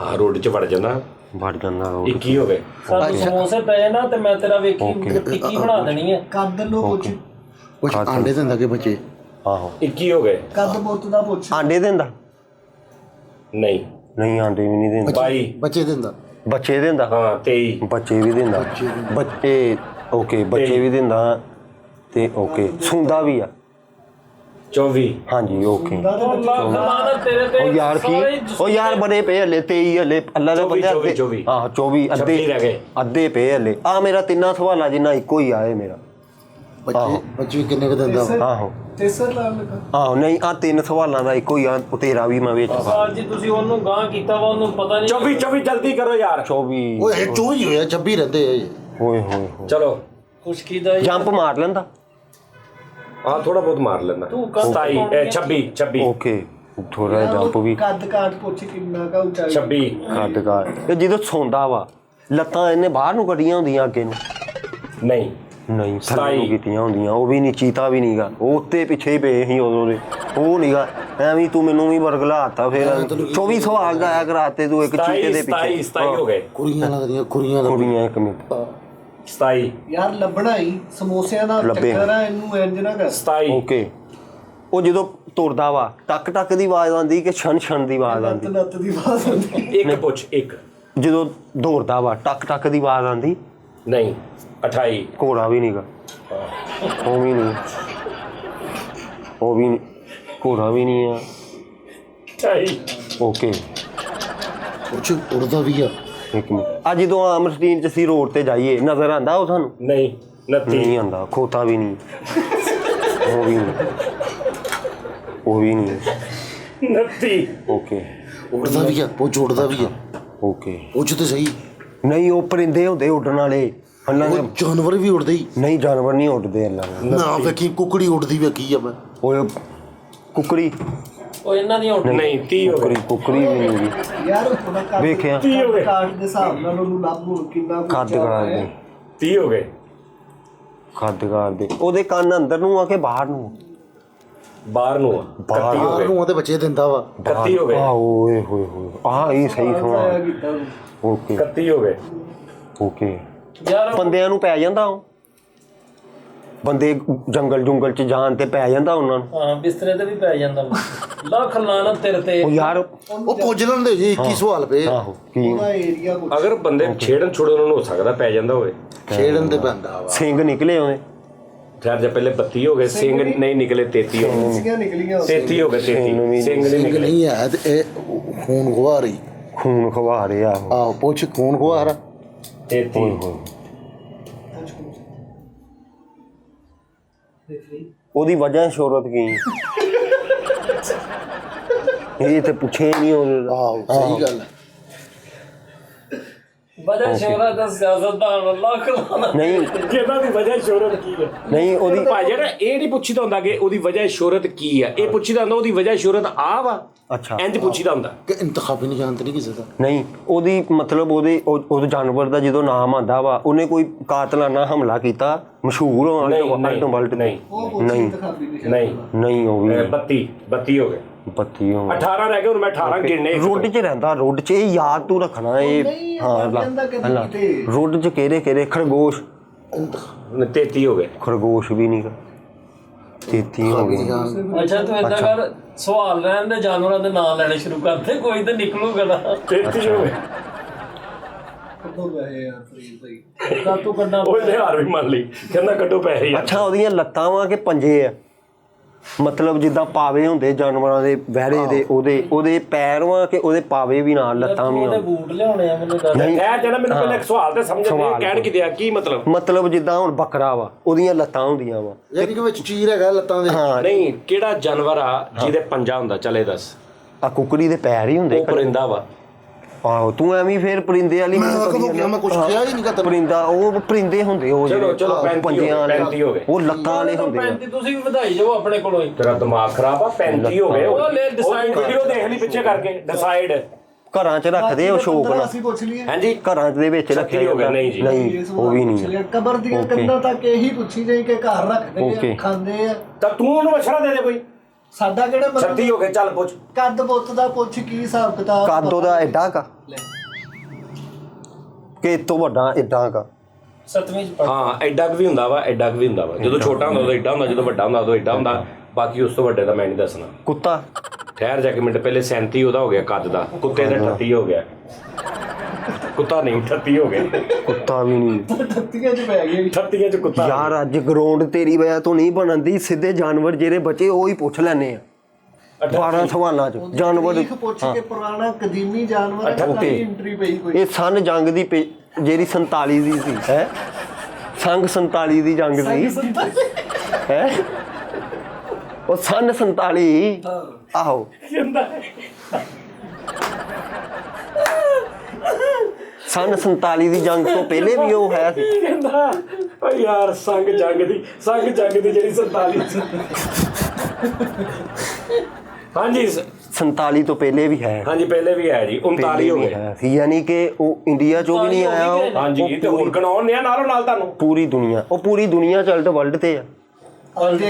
ਹਾਂ ਰੋਡ 'ਚ ਵੜ ਜਾਂਦਾ। ਵੜ ਜਾਂਦਾ ਰੋਡ 21 ਹੋ ਗਏ। ਸਾਨੂੰ ਸਮੋਸੇ ਪਏ ਨਾ ਤੇ ਮੈਂ ਤੇਰਾ ਵੇਖੀ ਟਿੱਕੀ ਬਣਾ ਦੇਣੀ ਹੈ। ਕੱਦ ਲੋ ਪੁੱਛ, ਕੁਛ ਆਂਡੇ ਦਿੰਦਾ ਕਿ ਬੱਚੇ? ਆਹੋ, 21 ਹੋ ਗਏ। ਕੱਦ ਬੁੱਤ ਦਾ ਪੁੱਛ। ਆਂਡੇ ਦਿੰਦਾ? ਨਹੀਂ ਨਹੀਂ, ਆਂਡੇ ਵੀ ਨਹੀਂ ਦਿੰਦਾ। 22। ਬੱਚੇ ਦਿੰਦਾ? ਬੱਚੇ ਦਿੰਦਾ? ਹਾਂ 23। ਬੱਚੇ ਵੀ ਦਿੰਦਾ? ਬੱਚੇ ਓਕੇ, ਬੱਚੇ ਵੀ ਦਿੰਦਾ ਤੇ ਓਕੇ, ਸੁੰਦਾ ਵੀ ਆ? 24। ਹਾਂਜੀ ਓਕੇ। ਲੱਖ ਲਾਣਾ ਤੇਰੇ ਤੇ। ਉਹ ਯਾਰ ਸਾਰੇ ਕੀ, ਉਹ ਯਾਰ ਬੜੇ ਪਏ ਹਲੇ, 23 ਹਲੇ। ਅੱਲਾ ਦਾ ਬੰਦਾ 24 ਆਹ 24 26 ਰਹਿ ਗਏ। ਅੱਧੇ ਪਏ ਹਲੇ। ਆ ਮੇਰਾ ਤਿੰਨਾਂ ਸਵਾਲਾਂ ਜਿੰਨਾ ਇੱਕੋ ਹੀ ਆਏ ਮੇਰਾ। ਬੱਚੇ ਕਿੰਨੇ ਕੁ ਦਿੰਦਾ ਵਾ? ਆਹੋ ਤੇਸਰ ਲਾਲ ਲਗਾ ਆਹੋ, ਨਹੀਂ ਆ 3 ਸਵਾਲਾਂ ਦਾ ਇੱਕੋ ਹੀ ਆ। ਤੇਰਾ ਵੀ ਮੈਂ ਵਿੱਚ ਸਾਲ ਜੀ ਤੁਸੀਂ ਉਹਨੂੰ ਗਾਂ ਕੀਤਾ ਵਾ, ਉਹਨੂੰ ਪਤਾ ਨਹੀਂ। 24 ਜਲਦੀ ਕਰੋ ਯਾਰ। 24 ਓਏ 24 ਹੋਇਆ, 26 ਰਹਿੰਦੇ ਆ ਇਹ। ਹੋਏ ਹੋਏ ਹੋਏ। ਚਲੋ ਖੁਸ਼ਕੀ ਦਾ ਹੀ। ਜੰਪ ਮਾਰ ਲੈਂਦਾ? ਹਾਂ ਥੋੜਾ ਬਹੁਤ ਮਾਰ ਲੈਣਾ। ਤੂੰ ਕੱਦ 26 ਓਕੇ, ਥੋੜਾ ਜੰਪ ਵੀ। ਕੱਦ ਕਾਟ ਪੁੱਛ ਕਿੰਨਾ ਕਾ ਉਚਾਈ? 26। ਕੱਦਕਾਰ ਤੇ ਜਦੋਂ ਸੌਂਦਾ ਵਾ, ਲੱਤਾਂ ਇਹਨੇ ਬਾਹਰ ਨੂੰ ਕੱਢੀਆਂ ਹੁੰਦੀਆਂ ਅੱਗੇ ਨੂੰ? ਨਹੀਂ ਨਹੀਂ, ਥੱਲੇ ਨੂੰ 27 ਕੀਤੀਆਂ ਹੁੰਦੀਆਂ। ਉਹ ਵੀ ਨਹੀਂ, ਚੀਤਾ ਵੀ ਨਹੀਂਗਾ। ਉਹ ਉੱਤੇ ਪਿੱਛੇ ਹੀ ਪਏ ਸੀ ਉਦੋਂ ਦੇ। ਉਹ ਨਹੀਂਗਾ, ਐਵੇਂ ਤੂੰ ਮੈਨੂੰ ਵੀ ਵਰਗਲਾਤਾ। ਫਿਰ 24 ਸਵਾਲ ਦਾ ਆਇਆ ਕਰਾਤੇ ਤੂੰ ਇੱਕ ਚੀਤੇ ਦੇ ਪਿੱਛੇ। 27 ਹੋ ਗਏ। ਕੁੜੀਆਂ ਲੱਗਦੀਆਂ, ਕੁੜੀਆਂ ਦਾ ਕੁੜੀਆਂ ਇੱਕ ਮਿੰਟ। 27 ਯਾਰ ਲੱਭਣਾ ਹੀ ਸਮੋਸਿਆਂ ਦਾ ਲੱਭੇ। ਚੱਕਰ ਆ, ਇਹਨੂੰ ਇੰਜ ਨਾ ਕਰ। 27 ਓਕੇ, ਉਹ ਜਦੋਂ ਤੁਰਦਾ ਵਾ, ਟਕ ਟਕ ਦੀ ਆਵਾਜ਼ ਆਉਂਦੀ ਕਿ ਛਣ ਛਣ ਦੀ ਆਵਾਜ਼ ਲੱਤ ਆਉਂਦੀ? ਲੱਤ ਦੀ ਬਾਤ ਹੁੰਦੀ। ਇੱਕ ਪੁੱਛ। ਇੱਕ ਜਦੋਂ ਦੌੜਦਾ ਵਾ, ਟਕ ਟਕ ਦੀ ਆਵਾਜ਼ ਆਉਂਦੀ? ਨਹੀਂ 28 ਘੋੜਾ ਵੀ ਨਹੀਂਗਾ? ਉਹ ਵੀ ਨਹੀਂ, ਉਹ ਵੀ ਨਹੀਂ, ਘੋੜਾ ਵੀ ਨਹੀਂ ਆ। 28 ਓਕੇ, ਕੁਛ ਉੜਦਾ ਵੀ ਆ। ਇੱਕ ਮਿੰਟ। ਅੱਜ ਜਦੋਂ ਆਮ ਰੂਟੀਨ ਚ ਅਸੀਂ ਰੋਡ ਤੇ ਜਾਈਏ, ਨਜ਼ਰ ਆਂਦਾ ਉਹ ਸਾਨੂੰ? ਨਹੀਂ 29 ਨਹੀਂ ਆਂਦਾ। ਖੋਤਾ ਵੀ ਨਹੀਂ? ਉਹ ਵੀ ਨਹੀਂ, ਉਹ ਵੀ ਨਹੀਂ। 29 ਓਕੇ ਉੜਦਾ ਵੀ ਆ, ਪੁੱਛ ਉੜਦਾ ਵੀ ਆ। ਓਕੇ, ਪੁੱਛ ਤੇ ਸਹੀ। ਨਹੀਂ ਉਹ ਪਰਿੰਦੇ ਹੁੰਦੇ ਉੱਡਣ ਵਾਲੇ, ਅੱਲਾ ਉਹ ਨੇ। ਜਾਨਵਰ ਵੀ ਉੜਦੇ ਹੀ। ਨਹੀਂ, ਜਾਨਵਰ ਨਹੀਂ ਉੱਡਦੇ ਅੱਲਾ ਨੇ। ਨਾ ਵੇਖੀ ਕੁਕੜੀ ਉੜਦੀ ਵੇਖੀ ਆ ਮੈਂ। ਉਹ ਕੁਕੜੀ, ਉਹ ਇਹਨਾਂ ਦੀਆਂ ਹੁਣ ਨਹੀਂ 30 ਹੋ ਗਏ। ਕੁਕੜੀ ਵੀ ਨਹੀਂ ਗੀ। ਯਾਰ ਉਹਦਾ ਕੱਦ ਵੇਖਿਆ। ਕਾਟ ਦੇ ਹਿਸਾਬ ਨਾਲ ਉਹਨੂੰ ਲੱਭ ਹੁਣ ਕਿੰਨਾ ਕੁ ਕੱਦ ਉੱਚਾ ਕਾਰ ਹੈ। ਦੇ, 30 ਹੋ ਗਏ। ਕੱਦ ਕਾਰ ਦੇ। ਉਹਦੇ ਕੰਨ ਅੰਦਰ ਨੂੰ ਆ ਕੇ ਬਾਹਰ ਨੂੰ? ਬਾਹਰ ਨੂੰ 31 ਹੋ ਆਹ ਗਏ। ਨੂੰ ਉਹਦੇ ਬੱਚੇ ਦਿੰਦਾ ਵਾ। 31 ਹੋ ਗਏ। ਆ ਓਏ ਹੋਏ ਹੋਏ, ਆਹ ਇਹ ਸਹੀ ਆਇਆ ਸਵਾਲ। ਕੀਤਾ ਉਹਨੂੰ। ਓਕੇ 31 ਹੋ ਗਏ। ਓਕੇ। ਯਾਰ ਬੰਦਿਆਂ ਨੂੰ ਪੈ ਜਾਂਦਾ ਉਹ? ਬੰਦੇ ਜੰਗਲ ਚ ਜਾਣ ਤੇ ਪੈ ਜਾਂਦਾ ਉਹਨਾਂ ਨੂੰ? ਹਾਂ ਬਿਸਤਰੇ ਤੇ ਵੀ ਪੈ ਜਾਂਦਾ ਵਾ। ਲੱਖ ਲਾਣਾ ਤੇਰੇ ਤੇ। ਉਹ ਯਾਰ, ਉਹ ਪੁੱਛ ਲੈਂਦੇ ਜੀ 21 ਸਵਾਲ ਪਏ। ਆਹੋ ਕੀ ਉਹਦਾ ਏਰੀਆ ਕੁਛ ਅਗਰ ਬੰਦੇ ਛੇੜਨ ਛੁੜਨ ਨੂੰ ਹੋ ਸਕਦਾ ਪੈ ਜਾਂਦਾ ਹੋਵੇ। ਛੇੜਨ ਤੇ ਪੈਂਦਾ ਵਾ। ਸਿੰਘ ਨਿਕਲੇ ਉਹਦੇ? ਖੈਰ ਜੇ ਪਹਿਲੇ 32 ਹੋ ਗਏ, ਸਿੰਘ ਨਹੀਂ ਨਿਕਲੇ 33 ਹੋ ਗਏ। ਸੀਗੀਆਂ ਨਿਕਲੀਆਂ 33 ਹੋ ਗਏ। 33 ਸਿੰਘ ਨਹੀਂ ਸਿੰਘ ਨਿਕਲੇ। ਨਹੀਂ ਹੈ ਤੇ ਇਹ ਖੂਨ ਖਵਾ ਰਹੀ। ਖੂਨ ਖਵਾ ਰਿਹਾ ਉਹ। ਆਹੋ ਪੁੱਛ ਖੂਨ ਖਵਾ ਰਾ। 33 ਉਹਦੀ ਵਜ੍ਹਾ ਸ਼ੋਹਰਤ ਕੀ? ਇਹ ਤੇ ਪੁੱਛੇ ਨਹੀਂ ਉਹਦੇ। ਆਹੋ ਸਹੀ ਗੱਲ ਹੈ। ਵਜ੍ਹਾ ਸ਼ੋਹਰਤ ਦਾ ਸਿਆਸਤਦਾਨ ਅੱਲਾਹ ਖਲਾਣਾ ਨਹੀਂ ਇਹਨਾਂ ਦੀ ਵਜ੍ਹਾ ਸ਼ੋਹਰਤ ਕੀ ਹੈ ਨਹੀਂ ਉਹਦੀ ਭਾਈ ਜਿਹੜਾ ਇਹ ਨਹੀਂ ਪੁੱਛੀਦਾ ਹੁੰਦਾ ਕਿ ਉਹਦੀ ਵਜ੍ਹਾ ਸ਼ੋਹਰਤ ਕੀ ਆ, ਇਹ ਪੁੱਛੀਦਾ ਹੁੰਦਾ ਉਹਦੀ ਵਜ੍ਹਾ ਸ਼ੋਹਰਤ ਆ ਵਾ। ਅੱਛਾ ਇੰਜ ਪੁੱਛੀਦਾ ਹੁੰਦਾ ਕਿ ਇੰਤਖਾਬੀ ਨਿਸ਼ਾਨ ਤੇ ਨਹੀਂ ਕਿਸੇ ਦਾ। ਨਹੀਂ ਉਹਦੀ ਮਤਲਬ ਉਹਦੇ ਜਾਨਵਰ ਦਾ ਜਦੋਂ ਨਾਮ ਆਂਦਾ ਵਾ, ਉਹਨੇ ਕੋਈ ਕਾਤਲਾਨਾ ਹਮਲਾ ਕੀਤਾ ਮਸ਼ਹੂਰ ਹੋਣ ਵਰਲਡ ਨਹੀਂ ਨਹੀਂ ਨਹੀਂ ਨਹੀਂ ਉਹ ਵੀ 32 ਹੋ ਗਏ, 32 ਹੋ 18 ਰਹਿ ਗਏ ਹੁਣ ਮੈਂ 18 ਗਿਣਨੇ। ਰੋਡ 'ਚ ਰਹਿੰਦਾ, ਰੋਡ 'ਚ ਇਹ ਯਾਦ ਤੂੰ ਰੱਖਣਾ ਇਹ। ਹਾਂ ਰੋਡ 'ਚ ਕਿਹੜੇ ਖਰਗੋਸ਼ 33 ਹੋ ਗਏ। ਖਰਗੋਸ਼ ਵੀ ਨਹੀਂ 33 ਹੋ ਗਏ। ਅੱਛਾ ਤੂੰ ਏਦਾਂ ਕਰ, ਸਵਾਲ ਰਹਿਣ ਦੇ ਜਾਨਵਰਾਂ ਦੇ ਨਾਂ ਲੈਣੇ ਸ਼ੁਰੂ ਕਰਦੇ, ਕੋਈ ਤਾਂ ਨਿਕਲੂਗਾ ਨਾ। 33 ਹੋ ਗਏ। ਕਦੋਂ ਗਏ ਯਾਰ ਫਰੀਦ ਭਾਈ ਕਾਤੋਂ ਕੱਢਾਂ ਉਹ ਲਿਹਾਰ ਵੀ ਮੰਨ ਲਈ, ਕਹਿੰਦਾ ਕੱਢੋ ਪੈਸੇ ਯਾਰ। ਅੱਛਾ ਉਹਦੀਆਂ ਲੱਤਾਂ ਵਾ ਕਿ ਪੰਜੇ ਆ, ਮਤਲਬ ਜਿੱਦਾਂ ਪਾਵੇ ਹੁੰਦੇ ਜਾਨਵਰਾਂ ਦੇ ਵਹਿਰੇ ਦੇ, ਉਹਦੇ ਪੈਰ ਵਾ ਕਿ ਉਹਦੇ ਪਾਵੇ ਵੀ ਨਾਲ ਲੱਤਾਂ ਵੀ ਉਹਦੇ ਆ। ਬੂਟ ਲਿਆਉਣੇ ਆ ਮੈਨੂੰ ਦੱਸ। ਖੈਰ ਜਣਾ ਮੈਨੂੰ ਪਹਿਲਾਂ ਇੱਕ ਸਵਾਲ ਤੇ ਸਮਝ ਨਹੀਂ ਕਹਿਣ ਕੀ ਦਿਆ ਕੀ ਮਤਲਬ। ਮਤਲਬ ਜਿੱਦਾਂ ਹੁਣ ਬੱਕਰਾ ਵਾ, ਉਹਦੀਆਂ ਲੱਤਾਂ ਹੁੰਦੀਆਂ ਵਾ। ਯਾਨੀ ਕਿ ਵਿੱਚ ਚੀਰ ਹੈਗਾ ਲੱਤਾਂ ਦੇ। ਹਾਂ ਨਹੀਂ ਕਿਹੜਾ ਜਾਨਵਰ ਆ ਜਿਹਦੇ ਪੰਜਾ ਹੁੰਦਾ, ਚਲੇ ਦੱਸ। ਆ ਕੁਕੜੀ ਦੇ ਪੈਰ ਹੀ ਹੁੰਦੇ। ਉਹ ਪਰਿੰਦਾ ਵਾ। ਆਹੋ ਤੂੰ ਐਵੇਂ ਫੇਰ ਪਰਿੰਦੇ ਵਾਲੀ ਮੈਂ ਕਦੋਂ ਕਿਹਾ, ਮੈਂ ਕੁਛ ਕਿਹਾ ਹੀ ਨਹੀਂ ਗਾ ਤੈਨੂੰ। ਪਰਿੰਦਾ ਉਹ ਪਰਿੰਦੇ ਹੁੰਦੇ ਉਹ ਚਲੋ ਜਿਹੜੇ 35 ਹੋ ਗਏ। ਉਹ ਲੱਤਾਂ ਵਾਲੇ ਹੁੰਦੇ ਆ। 35 ਤੁਸੀਂ ਵੀ ਵਧਾਈ ਜਾਓ ਆਪਣੇ ਕੋਲੋਂ ਹੀ। ਤੇਰਾ ਦਿਮਾਗ ਖਰਾਬ ਆ, 35 ਹੋ ਗਏ। ਉਹ ਲੈ decide ਵੀਡੀਓ ਦੇਖ ਲਈ ਪਿੱਛੇ ਕਰਕੇ ਡਿਸਾਈਡ। ਘਰਾਂ 'ਚ ਰੱਖਦੇ ਉਹ ਸ਼ੌਕ ਨਾਲ। ਅਸੀਂ ਪੁੱਛ ਲਈਏ ਹਾਂਜੀ ਘਰਾਂ ਦੇ ਵਿੱਚ ਰੱਖਿਆ ਹੋ ਗਿਆ। ਨਹੀਂ ਜੀ ਨਹੀਂ ਉਹ ਵੀ ਨਹੀਂ। ਕਬਰ ਦੀਆਂ ਕੰਧਾਂ ਤੱਕ ਇਹੀ ਪੁੱਛੀ ਜਾਈ ਕਿ ਘਰ ਰੱਖਦੇ ਆ ਖਾਂਦੇ ਆ। ਤਾਂ ਤੂੰ ਉਹਨੂੰ ਮਸ਼ਵਰਾ ਦੇ ਦੇ ਕੋਈ। ਸਾਡਾ ਕਿਹੜਾ 36 ਹੋ ਗਏ, ਚੱਲ ਪੁੱਛ। ਕੱਦ ਬੁੱਤ ਦਾ ਪੁੱਛ ਕੀ ਹਿਸਾਬ ਕਿਤਾਬ। ਕੱਦ ਉਹਦਾ ਐਡਾ ਕਾ ਕਿ ਤੋਂ ਵੱਡਾ ਏਦਾਂ ਕਾ। 7ਵੀਂ ਚ ਪੜ੍ਹ। ਹਾਂ ਐਡਾ ਕੁ ਵੀ ਹੁੰਦਾ ਵਾ, ਐਡਾ ਕੁ ਵੀ ਹੁੰਦਾ ਵਾ। ਜਦੋਂ ਛੋਟਾ ਹੁੰਦਾ ਉਦੋਂ ਐਡਾ ਹੁੰਦਾ, ਜਦੋਂ ਵੱਡਾ ਹੁੰਦਾ ਉਦੋਂ ਐਡਾ ਹੁੰਦਾ। ਬਾਕੀ ਉਸ ਤੋਂ ਵੱਡੇ ਦਾ ਮੈਂ ਨਹੀਂ ਦੱਸਣਾ। ਕੁੱਤਾ ਠਹਿਰ ਜਾ ਕੇ ਮਿੰਟ ਪਹਿਲੇ 37 ਉਹਦਾ ਹੋ ਗਿਆ ਕੱਦ ਦਾ, ਕੁੱਤੇ ਦਾ 38 ਹੋ ਗਿਆ। ਕੁੱਤਾ ਨਹੀਂ 38 ਹੋ ਗਏ। ਕੁੱਤਾ ਵੀ ਨਹੀਂ। 38 ਚ ਪੈ ਗਏ 38 ਚ ਕੁੱਤਾ। ਯਾਰ ਅੱਜ ਗਰਾਊਂਡ ਤੇਰੀ ਵਜ੍ਹਾ ਤੋਂ ਨਹੀਂ ਬਣਦੀ, ਸਿੱਧੇ ਜਾਨਵਰ ਜਿਹੜੇ ਬਚੇ ਉਹ ਹੀ ਪੁੱਛ ਲੈਣੇ ਆ 12 ਸਵਾਲਾਂ 'ਚ। ਜਾਨਵਰ ਇੱਕ ਪੁੱਛ ਕੇ ਪੁਰਾਣਾ ਕਦੀਮੀ ਜਾਨਵਰ ਐਂਟਰੀ ਪਈ ਕੋਈ। ਇਹ ਸਨ ਜੰਗ ਦੀ ਜਿਹੜੀ 47 ਦੀ ਸੀ ਹੈ, ਸੰਗ 47 ਦੀ ਜੰਗ ਸੀ ਹੈ, ਉਹ ਸਨ 47। ਆਹੋ ਸਨ 47 ਦੀ ਜੰਗ ਤੋਂ ਪਹਿਲੇ ਵੀ ਉਹ ਹੈ ਸੀ। ਕਹਿੰਦਾ ਓ ਯਾਰ ਸੰਗ ਜੰਗ ਦੀ ਜਿਹੜੀ 47 ਸੀ। ਹਾਂਜੀ 47 ਤੋਂ ਪਹਿਲੇ ਵੀ ਹੈ। ਹਾਂਜੀ ਪਹਿਲੇ ਵੀ ਹੈ ਜੀ। 39 ਹੋ ਗਏ। ਹੈ ਸੀ, ਯਾਨੀ ਕਿ ਉਹ ਇੰਡੀਆ 'ਚੋਂ ਵੀ ਨਹੀਂ ਆਇਆ। ਹਾਂਜੀ ਤੇ ਹੋਰ ਗਣਾਉਣ ਨੇ ਨਾਲੋਂ ਨਾਲ ਤੁਹਾਨੂੰ। ਪੂਰੀ ਦੁਨੀਆ ਚੱਲਦਾ ਵਰਲਡ ਤੇ ਆ।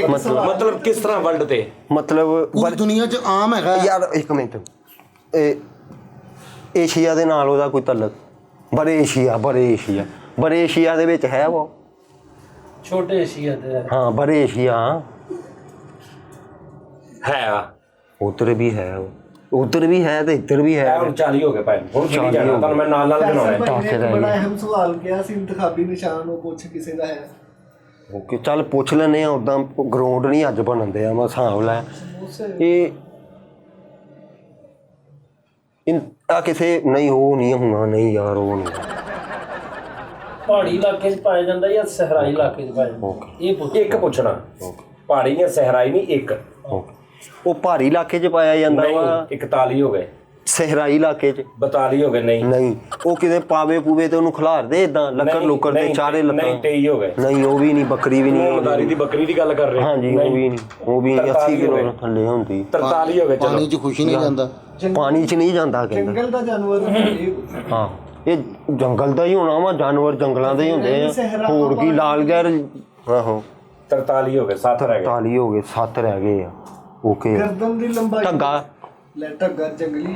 ਮਤਲਬ ਕਿਸ ਤਰ੍ਹਾਂ ਵਰਲਡ ਤੇ? ਮਤਲਬ ਪੂਰੀ ਦੁਨੀਆ 'ਚ ਆਮ ਹੈਗਾ ਯਾਰ ਇੱਕ ਮਿੰਟ, ਇਹ ਏਸ਼ੀਆ ਦੇ ਨਾਲ ਉਹਦਾ ਕੋਈ ਤਲਕ? ਬੜੇ ਏਸ਼ੀਆ ਦੇ ਵਿੱਚ ਹੈ ਉਹ। ਛੋਟੇ ਏਸ਼ੀਆ ਦੇ। ਹਾਂ ਬੜੇ ਏਸ਼ੀਆ ਹੈ ਆ ਉਧਰ ਵੀ ਹੈ, ਉਧਰ ਵੀ ਹੈ ਤੇ ਇੱਧਰ ਵੀ ਹੈ। ਹੁਣ 40 ਹੋ ਗਏ ਭਾਈ। ਹੁਣ ਕਿਹੜੀ ਜਾਣਾ ਤੁਹਾਨੂੰ ਮੈਂ ਨਾਲ ਗਣਾਉਣਾ। ਬੜਾ ਅਹਿਮ ਸਵਾਲ ਕਿਹਾ ਸੀ, ਇੰਤਖਾਬੀ ਨਿਸ਼ਾਨ ਉਹ ਪੁੱਛ ਕਿਸੇ ਦਾ ਹੈ। ਓਕੇ ਚੱਲ ਪੁੱਛ ਲੈਨੇ ਆ। ਉਦਾਂ ਗਰਾਊਂਡ ਨਹੀਂ ਅੱਜ ਬਣਦੇ ਆ, ਮੈਂ ਹਿਸਾਬ ਲੈ ਇਹ ਆ ਕਿਸੇ ਨਹੀਂ ਉਹ ਨਹੀਂ ਹੋਣਾ। ਨਹੀਂ ਯਾਰ ਉਹ ਨਹੀਂ। ਪਹਾੜੀ ਇਲਾਕੇ 'ਚ ਪਾਇਆ ਜਾਂਦਾ ਜਾਂ ਸਹਿਰਾਈ ਇਲਾਕੇ 'ਚ ਪਾਇਆ ਜਾਂਦਾ? ਇਹ ਪੁੱਛ। ਇੱਕ ਪੁੱਛਣਾ, ਪਹਾੜੀ ਜਾਂ ਸਹਿਰਾਈ ਨਹੀਂ ਇੱਕ। ਉਹ ਪਹਾੜੀ ਇਲਾਕੇ 'ਚ ਪਾਇਆ ਜਾਂਦਾ ਵਾ। 41 ਹੋ ਗਏ। ਸਹਿਰਾਈ ਇਲਾਕੇ 'ਚ 42 ਹੋ ਗਏ। ਨਹੀਂ ਉਹ ਕਿਤੇ ਪਾਵੇ ਪੂਵੇ ਤੇ ਉਹਨੂੰ ਖਿਲਾਰਦੇ ਇਦਾਂ ਲੱਕੜ ਤੇ ਚਾਰੇ ਲੱਤਾਂ। ਨਹੀਂ 23 ਹੋ ਗਏ। ਨਹੀਂ ਉਹ ਵੀ ਨਹੀਂ, ਬੱਕਰੀ ਵੀ ਨਹੀਂ। ਮਦਾਰੀ ਦੀ ਬੱਕਰੀ ਦੀ ਗੱਲ ਕਰ ਰਹੇ। ਹਾਂਜੀ ਉਹ ਵੀ ਨਹੀਂ, ਉਹ ਵੀ 80 ਕਿਲੋ ਥੱਲੇ ਹੁੰਦੀ। 43 ਹੋ ਗਏ। ਚਲੋ ਪਾਣੀ 'ਚ ਖੁਸ਼ੀ ਨਹੀਂ ਜਾਂਦਾ। ਪਾਣੀ 'ਚ ਨਹੀਂ ਜਾਂਦਾ ਕਹਿੰਦਾ। ਜੰਗਲ ਦਾ ਜਾਨਵਰ ਹਾਂ ਇਹ ਜੰਗਲ ਦਾ ਹੀ ਹੋਣਾ ਵਾ, ਜਾਨਵਰ ਜੰਗਲਾਂ ਦੇ ਹੀ ਹੁੰਦੇ ਆ। ਹੋਰ ਕੀ ਲਾਲ ਗੈਰ। ਆਹੋ 43 ਹੋ ਗਏ। 7 ਰਹਿ ਗਏ। 43 ਹੋ ਗਏ, 7 ਰਹਿ ਗਏ ਆ। ਓਕੇ ਗਰਦਨ ਦੀ ਲੰਬਾਈ ਢੱਗਾ ਢੱਗਾ ਜੰਗਲੀ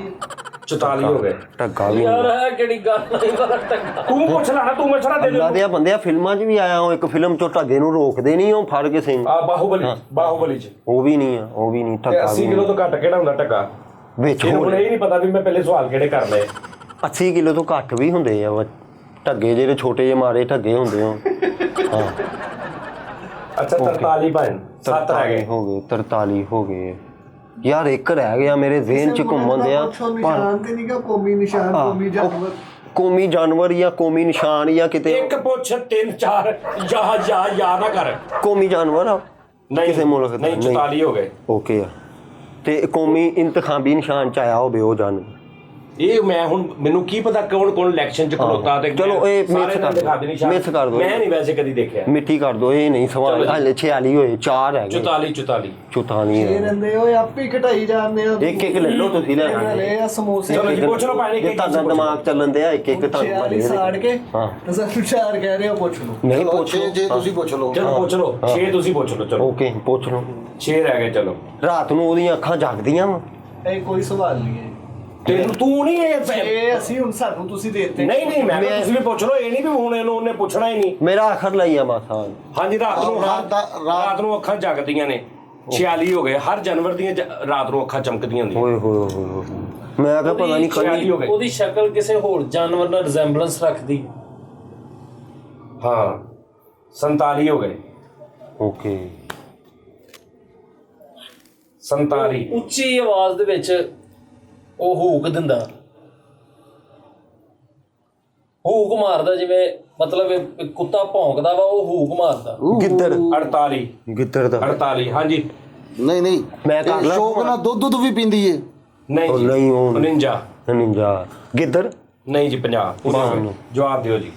44 ਹੋ ਗਏ। ਢੱਗਾ ਵੀ ਯਾਰ ਹੈ ਕਿਹੜੀ ਗੱਲ ਨਹੀਂ ਪਤਾ ਟੱਕਾ। ਤੂੰ ਪੁੱਛ ਲੈਣਾ, ਤੂੰ ਮਸ਼ਵਰਾ ਦੇ ਦੇ। ਅੱਲਾ ਦੇ ਬੰਦਿਆਂ ਫਿਲਮਾਂ 'ਚ ਵੀ ਆਇਆ। ਉਹ ਇੱਕ ਫਿਲਮ 'ਚੋਂ ਢੱਗੇ ਨੂੰ ਰੋਕਦੇ ਨਹੀਂ, ਉਹ ਫੜ ਕੇ ਸਿੰਘ। ਆ ਬਾਹੂਬਲੀ ਚ ਉਹ ਵੀ ਨਹੀਂ ਆ, ਉਹ ਵੀ ਨਹੀਂ। ਢੱਗਾ 80 ਕਿਲੋ ਤੋਂ ਘੱਟ ਕਿਹੜਾ ਹੁੰਦਾ ਢੱਗਾ? ਵਿੱਚ ਹੁਣ ਇਹ ਨਹੀਂ ਪਤਾ ਵੀ ਮੈਂ ਪਹਿਲੇ ਸਵਾਲ ਕਿਹੜੇ ਕਰ ਲਏ। 80 ਕਿਲੋ ਤੋਂ ਘੱਟ ਵੀ ਹੁੰਦੇ ਆ ਢੱਗੇ, ਜਿਹੜੇ ਛੋਟੇ ਜਿਹੇ ਮਾਰੇ ਢੱਗੇ ਹੁੰਦੇ ਆ। ਹਾਂ ਅੱਛਾ 43 ਭਾਈ 7 ਰਹਿ ਗਏ। ਹੋ ਗਏ 43 ਹੋ ਗਏ ਯਾਰ। ਇੱਕ ਰਹਿ ਗਿਆ ਮੇਰੇ ਜ਼ਿਹਨ 'ਚ ਘੁੰਮਣ ਦਿਆ। ਨਿਸ਼ਾਨ ਤੇ ਨਹੀਂ ਗਾ ਕੌਮੀ ਨਿਸ਼ਾਨ, ਕੌਮੀ ਜਾਨਵਰ। ਕੌਮੀ ਜਾਨਵਰ ਜਾਂ ਕੌਮੀ ਨਿਸ਼ਾਨ ਜਾਂ ਕਿਤੇ ਇੱਕ ਪੁੱਛ 3 4 ਯਾ ਨਾ ਕਰ। ਕੌਮੀ ਜਾਨਵਰ ਆ ਨਹੀਂ ਕਿਸੇ ਮੁਲਕ ਦਾ? ਨਹੀਂ 44 ਹੋ ਗਏ। ਓਕੇ ਆ। ਤੇ ਕੌਮੀ ਇੰਤਖਾਬੀ ਨਿਸ਼ਾਨ 'ਚ ਆਇਆ ਹੋਵੇ ਉਹ ਜਾਨਵਰ? ਇਹ ਮੈਂ ਹੁਣ ਮੈਨੂੰ ਕੀ ਪਤਾ ਕੌਣ ਇਲੈਕਸ਼ਨ ਚ ਖਲੋਤਾ ਤੇ ਚਲੋ ਇਹ ਮਿਸ ਕਰ ਦੋ ਮੈਂ ਨਹੀਂ ਵੈਸੇ ਕਦੀ ਦੇਖਿਆ। ਮਿੱਠੀ ਕਰ ਦੋ, ਇਹ ਨਹੀਂ ਸਵਾਲ। ਹਲੇ 46 ਹੋਏ, 4 ਹੈਗੇ। 44 ਇਹ ਰਹਿੰਦੇ ਹੋਏ ਆਪੇ ਹੀ ਘਟਾਈ ਜਾਂਦੇ ਆ। ਇੱਕ ਲੈ ਲਓ ਤੁਸੀਂ ਲੈ ਆ ਸਮੋਸੇ। ਚਲੋ ਜੀ ਪੁੱਛ ਲਓ ਭਾਈ ਕਿ ਤੁਹਾਡਾ ਦਿਮਾਗ ਚੱਲਣ ਦਿਆ ਇੱਕ ਤੁਹਾਨੂੰ ਵਾਲੀ ਸਾੜ ਕੇ ਹਾਂ ਤੁਸੀਂ 4 ਕਹਿ ਰਹੇ ਹੋ, ਪੁੱਛ ਲਓ। ਨਹੀਂ ਪੁੱਛ ਲਓ ਜੇ ਤੁਸੀਂ ਪੁੱਛ ਲਓ। ਚਲੋ ਪੁੱਛ ਲਓ 6 ਤੁਸੀਂ ਪੁੱਛ ਲਓ। ਚਲੋ ਓਕੇ ਪੁੱਛ ਲਓ। 6 ਰਹਿ ਗਏ। ਚਲੋ ਰਾਤ ਨੂੰ ਉਹਦੀਆਂ ਅੱਖਾਂ ਜਾਗਦੀਆਂ ਵਾ? ਇਹ ਕੋਈ ਸਵਾਲ ਨਹੀਂ ਹੈ। ਤੇ ਤੂੰ ਨਹੀਂ ਇਹ ਅਸੀਂ ਹੁਣ ਸਾਨੂੰ ਤੁਸੀਂ ਦੇ ਦਿੱਤੇ। ਨਹੀਂ ਮੈਂ ਤੁਸੀਂ ਵੀ ਪੁੱਛ ਲਓ। ਇਹ ਨਹੀਂ ਵੀ ਹੁਣ ਉਹਨੇ ਪੁੱਛਣਾ ਹੀ ਨਹੀਂ। ਮੇਰਾ ਆਖਰ ਲਈ ਆ ਮਾਸਾ। ਹਾਂਜੀ ਰਾਤ ਨੂੰ ਅੱਖਾਂ ਜਗਦੀਆਂ ਨੇ। 46 ਹੋ ਗਏ। ਹਰ ਜਾਨਵਰ ਦੀਆਂ ਰਾਤ ਨੂੰ ਅੱਖਾਂ ਚਮਕਦੀਆਂ ਹੁੰਦੀਆਂ। ਓਏ ਹੋਏ ਮੈਂ ਕਿਹਾ ਪਤਾ ਨਹੀਂ 46 ਹੋ ਗਏ। ਉਹਦੀ ਸ਼ਕਲ ਕਿਸੇ ਹੋਰ ਜਾਨਵਰ ਨਾਲ ਰਿਜ਼ੈਂਬਲੈਂਸ ਰੱਖਦੀ। ਹਾਂ 47 ਹੋ ਗਏ। ਓਕੇ 47 ਉੱਚੀ ਆਵਾਜ਼ ਦੇ ਵਿੱਚ ਉਹ ਹੂਕ ਦਿੰਦਾ, ਹੂਕ ਮਾਰਦਾ, ਜਿਵੇਂ ਮਤਲਬ ਇੱਕ ਕੁੱਤਾ ਭੌਂਕਦਾ ਵਾ, ਉਹ ਹੂਕ ਮਾਰਦਾ। ਗਿੱਦੜ 48 ਗਿੱਦੜ ਦਾ 48 ਹਾਂਜੀ। ਨਹੀਂ ਮੈਂ ਕਰ ਲਾ ਸ਼ੌਕ ਨਾਲ ਦੁੱਧ ਵੀ ਪੀਂਦੀ ਏ। ਨਹੀਂ ਜੀ ਨਹੀਂ ਉਹ 49 ਗਿੱਦੜ ਨਹੀਂ ਜੀ 50 ਜਵਾਬ ਦਿਓ ਜੀ।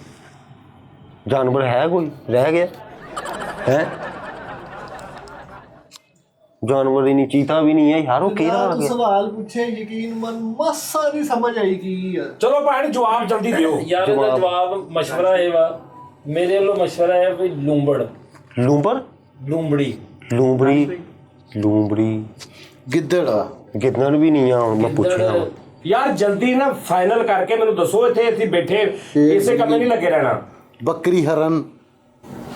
ਜਾਨਵਰ ਹੈ ਕੋਈ ਰਹਿ ਗਿਆ ਹੈ? ਜਾਨਵਰ ਹੀ ਨਹੀਂ, ਚੀਤਾ ਵੀ ਨਹੀਂ ਹੈ ਯਾਰ। ਉਹ ਕਿਹੜਾ ਆ ਗਿਆ? ਸਵਾਲ ਪੁੱਛੇ ਯਕੀਨ ਮਨ ਮਾਸਾ ਨਹੀਂ ਸਮਝ ਆਈ ਕੀ ਆ। ਚਲੋ ਭੈਣ ਜਵਾਬ ਜਲਦੀ ਦਿਓ। ਯਾਰ ਇਹਦਾ ਜਵਾਬ ਮਸ਼ਵਰਾ ਇਹ ਵਾ, ਮੇਰੇ ਵੱਲੋਂ ਮਸ਼ਵਰਾ ਹੈ ਵੀ ਲੂੰਬੜੀ ਗਿੱਦੜ ਵੀ ਨਹੀਂ ਆ। ਮੈਂ ਪੁੱਛਿਆ ਯਾਰ ਜਲਦੀ ਨਾ ਫਾਈਨਲ ਕਰਕੇ ਮੈਨੂੰ ਦੱਸੋ। ਇੱਥੇ ਬੈਠੇ ਇਸੇ ਕੰਮ ਨਹੀਂ ਲੱਗੇ ਰਹਿਣਾ। ਬੱਕਰੀ, ਹਰਨ।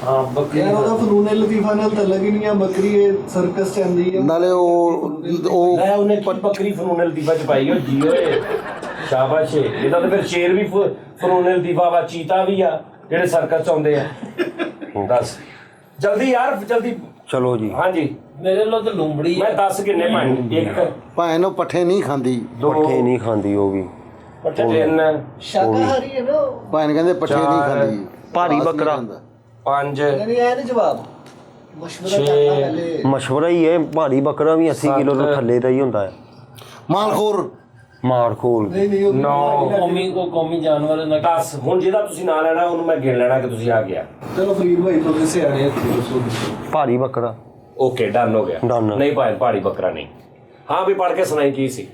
ਹਾਂ ਬੱਕਰੀ। ਯਾਰ ਉਹਦਾ ਫਨੂਨ ਲਤੀਫਾ ਨਾਲ ਤਾਂ ਲੱਗੀ ਨਹੀਂ ਆ। ਬੱਕਰੀ ਇਹ ਸਰਕਸ ਚ ਆਂਦੀ ਹੈ। ਨਾਲੇ ਉਹਨੇ ਬੱਕਰੀ ਫਨੂਨ ਲਤੀਫਾ ਚ ਪਾਈ ਹੋ ਜੀ ਓਏ। ਸ਼ਾਬਾਸ਼। ਇਹਦਾ ਤਾਂ ਫਿਰ ਸ਼ੇਰ ਵੀ ਫਨੂਨ ਲਤੀਫਾ ਵਾ, ਚੀਤਾ ਵੀ ਆ ਜਿਹੜੇ ਸਰਕਸ ਚ ਆਉਂਦੇ ਆ। ਦੱਸ ਜਲਦੀ ਯਾਰ ਜਲਦੀ। ਚਲੋ ਜੀ ਹਾਂਜੀ ਮੇਰੇ ਵੱਲੋਂ ਤਾਂ ਲੂੰਬੜੀ। ਮੈਂ 10 ਕਿੰਨੇ ਪਾਣੀ? 1 ਭਾਵੇਂ ਉਹ ਪੱਠੇ ਨਹੀਂ ਖਾਂਦੀ। 2 ਪੱਠੇ ਨਹੀਂ ਖਾਂਦੀ ਉਹ ਵੀ। 3 ਸ਼ਾਕਾਹਾਰੀ ਹੈ ਨਾ। ਭਾਵੇਂ ਕਹਿੰਦੇ ਪੱਠੇ ਨਹੀਂ ਖਾਂਦੀ। ਭਾਰੀ ਬੱਕਰਾ 5 ਨਹੀਂ ਇਹ ਨਹੀਂ ਜਵਾਬ। ਮਸ਼ਵਰਾ ਕਰਨਾ ਪਹਿਲੇ। ਮਸ਼ਵਰਾ ਹੀ ਹੈ। ਭਾਰੀ ਬੱਕਰਾ ਵੀ 80 ਕਿਲੋ ਤੋਂ ਥੱਲੇ ਦਾ ਹੀ ਹੁੰਦਾ ਹੈ। ਮਾਲਖੋਰ। ਮਾਰ ਖੋਲ ਨਹੀਂ 9 ਕੌਮੀ ਜਾਨਵਰ ਨਾ 10। ਹੁਣ ਜਿਹਦਾ ਤੁਸੀਂ ਨਾਂ ਲੈਣਾ ਉਹਨੂੰ ਮੈਂ ਗਿਣ ਲੈਣਾ ਕਿ ਤੁਸੀਂ ਆ ਗਿਆ। ਚਲੋ ਫਰੀਦ ਭਾਈ ਤੋਂ ਸਿਆਣੇ ਭਾਰੀ ਬੱਕਰਾ। ਓਕੇ ਡਨ ਹੋ ਗਿਆ। Done। ਨਹੀਂ ਭਾਈ ਪਹਾੜੀ ਬੱਕਰਾ ਨਹੀਂ। ਹਾਂ ਵੀ ਪੜ੍ਹ ਕੇ ਸੁਣਾਈ ਕੀ ਸੀ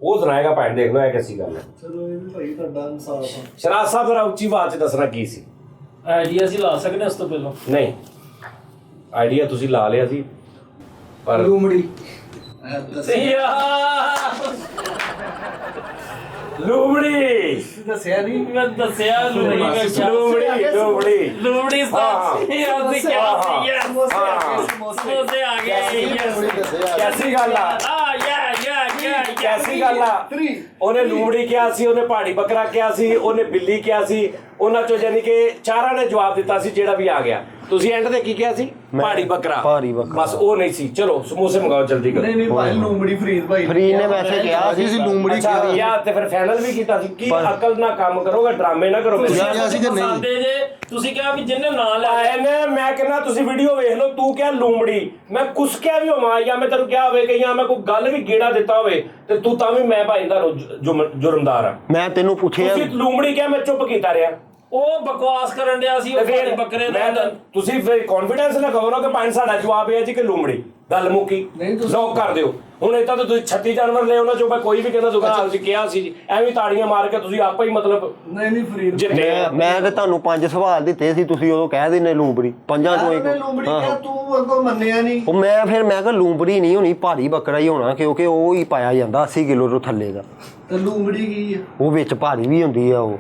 ਉਹ ਸੁਣਾਏਗਾ ਭਾਈ। ਦੇਖ ਲਓ ਇਹ ਕਿਸੀ ਗੱਲ ਹੈ। ਚਲੋ ਇਹ ਵੀ ਭਾਈ ਤੁਹਾਡਾ ਇਨਸਾਫ ਆ। ਸ਼ਰਾਜ਼ ਸਾਹਿਬ ਜਰਾ ਉੱਚੀ ਆਵਾਜ਼ 'ਚ ਦੱਸਣਾ ਕੀ ਸੀ। ਆਈਡੀਆ ਸੀ ਲਾ ਸਕਦੇ ਉਸ ਤੋਂ ਪਹਿਲਾਂ। ਨਹੀਂ ਆਈਡੀਆ ਤੁਸੀਂ ਲਾ ਲਿਆ ਸੀ ਪਰ ਲੂੰਬੜੀ ਲੂੰਬੜੀ ਦੱਸਿਆ ਨਹੀਂ। ਮੈਂ ਦੱਸਿਆ ਲੂੰਬੜੀ ਸਮੋਸੇ ਆ ਗਏ। ਕੈਸੀ ਗੱਲ ਆ ਕੈਸੀ ਗੱਲ ਆ। ਉਹਨੇ ਲੂੰਬੜੀ ਕਿਹਾ ਸੀ, ਉਹਨੇ ਪਹਾੜੀ ਬੱਕਰਾ ਕਿਹਾ ਸੀ, ਉਹਨੇ ਬਿੱਲੀ ਕਿਹਾ ਸੀ। ਉਹਨਾਂ ਚੋਂ ਯਾਨੀ ਕਿ ਚਾਰਾਂ ਨੇ ਜਵਾਬ ਦਿੱਤਾ ਸੀ ਜਿਹੜਾ ਵੀ ਆ ਗਿਆ। ਤੁਸੀਂ ਐਂਡ ਤੇ ਕੀ ਕਿਹਾ ਸੀ? ਪਹਾੜੀ ਬੱਕਰਾ। ਬਸ ਉਹ ਨਹੀਂ ਸੀ। ਚਲੋ ਸਮੋਸੇ ਮੰਗਾਓ ਜਲਦੀ ਕਰੋ। ਨਹੀਂ ਭਾਈ ਲੂੰਬੜੀ ਫਰੀਦ ਭਾਈ ਨੇ ਵੈਸੇ ਕਿਹਾ ਸੀ ਲੂੰਬੜੀ ਕਿਹਾ ਤੇ ਫਿਰ ਫਾਈਨਲ ਵੀ ਕੀਤਾ ਸੀ। ਕੀ ਅਕਲ ਨਾਲ ਕੰਮ ਕਰੋਗੇ, ਡਰਾਮੇ ਨਾ ਕਰੋ। ਤੁਸੀਂ ਕਿਹਾ ਵੀ ਜਿੰਨੇ ਨਾਂ ਲਾਇਆ ਨੇ, ਮੈਂ ਕਹਿੰਦਾ ਤੁਸੀਂ ਵੀਡੀਓ ਵੇਖ ਲਓ। ਤੂੰ ਕਿਹਾ ਲੂੰਬੜੀ, ਮੈਂ ਕੁਛ ਕਿਹਾ ਵੀ ਹੋਵਾਂ ਜਾਂ ਮੈਂ ਤੈਨੂੰ ਕਿਹਾ ਹੋਵੇ ਕਿ ਜਾਂ ਮੈਂ ਕੋਈ ਗੱਲ ਵੀ ਗੇੜਾ ਦਿੱਤਾ ਹੋਵੇ ਤੇ ਤੂੰ ਤਾਂ ਵੀ ਮੈਂ ਭਾਈ ਦਾ ਜੁਰਮਦਾਰ ਆ। ਮੈਂ ਤੈਨੂੰ ਪੁੱਛਿਆ ਤੁਸੀਂ ਲੂੰਬੜੀ ਕਿਹਾ, ਮੈਂ ਚੁੱਪ ਕੀਤਾ ਰਿਹਾ। ਉਹ ਬਕਵਾਸ ਕਰਨ ਡਿਆ ਸੀ। ਉਹ ਫਿਰ ਬੱਕਰੇ ਮੈਂ ਤੁਸੀਂ ਫਿਰ ਕੌਨਫੀਡੈਂਸ ਨਾਲ ਕਹੋ ਨਾ ਕਿ ਪੰਜ ਸਾਡਾ ਜਵਾਬ ਇਹ ਹੈ ਜੀ ਕਿ ਲੂੰਬੜੀ। ਗੱਲ ਮੁੱਕੀ। ਲੋਕ ਕਰ ਦਿਓ। ਹੁਣ ਇਹ ਤਾਂ ਤੁਸੀਂ 36 ਜਾਨਵਰ ਲੈ ਉਹਨਾਂ ਚੋਂ ਮੈਂ ਕੋਈ ਵੀ ਕਹਿੰਦਾ ਦੁਕਾਨ ਤੁਸੀਂ ਕਿਹਾ ਸੀ ਐਵੇਂ ਤਾੜੀਆਂ ਮਾਰ ਕੇ ਤੁਸੀਂ ਆਪੇ ਹੀ ਮਤਲਬ ਨਹੀਂ ਫਰੀਦ ਜਿੱਤੇ। ਮੈਂ ਤੇ ਤੁਹਾਨੂੰ 5 ਸਵਾਲ ਦਿੱਤੇ ਸੀ, ਤੁਸੀਂ ਉਦੋਂ ਕਹਿ ਦਿੰਦੇ ਲੂੰਬੜੀ। 5 ਚੋਂ ਇੱਕ। ਲੂੰਬੜੀ ਕਿਹਾ ਤੂੰ ਅੱਗੋਂ ਮੰਨਿਆ ਨਹੀਂ। ਉਹ ਮੈਂ ਕਿਹਾ ਲੂੰਬੜੀ ਨਹੀਂ ਹੋਣੀ, ਭਾਰੀ ਬੱਕਰਾ ਹੀ ਹੋਣਾ ਕਿਉਂਕਿ ਉਹ ਹੀ ਪਾਇਆ ਜਾਂਦਾ 80 ਕਿਲੋ ਤੋਂ ਥੱਲੇ ਦਾ। ਤੇ ਲੂੰਬੜੀ ਕੀ ਆ? ਉਹ ਵਿੱਚ ਭਾਰੀ ਵੀ ਹੁੰਦੀ ਆ। ਉਹ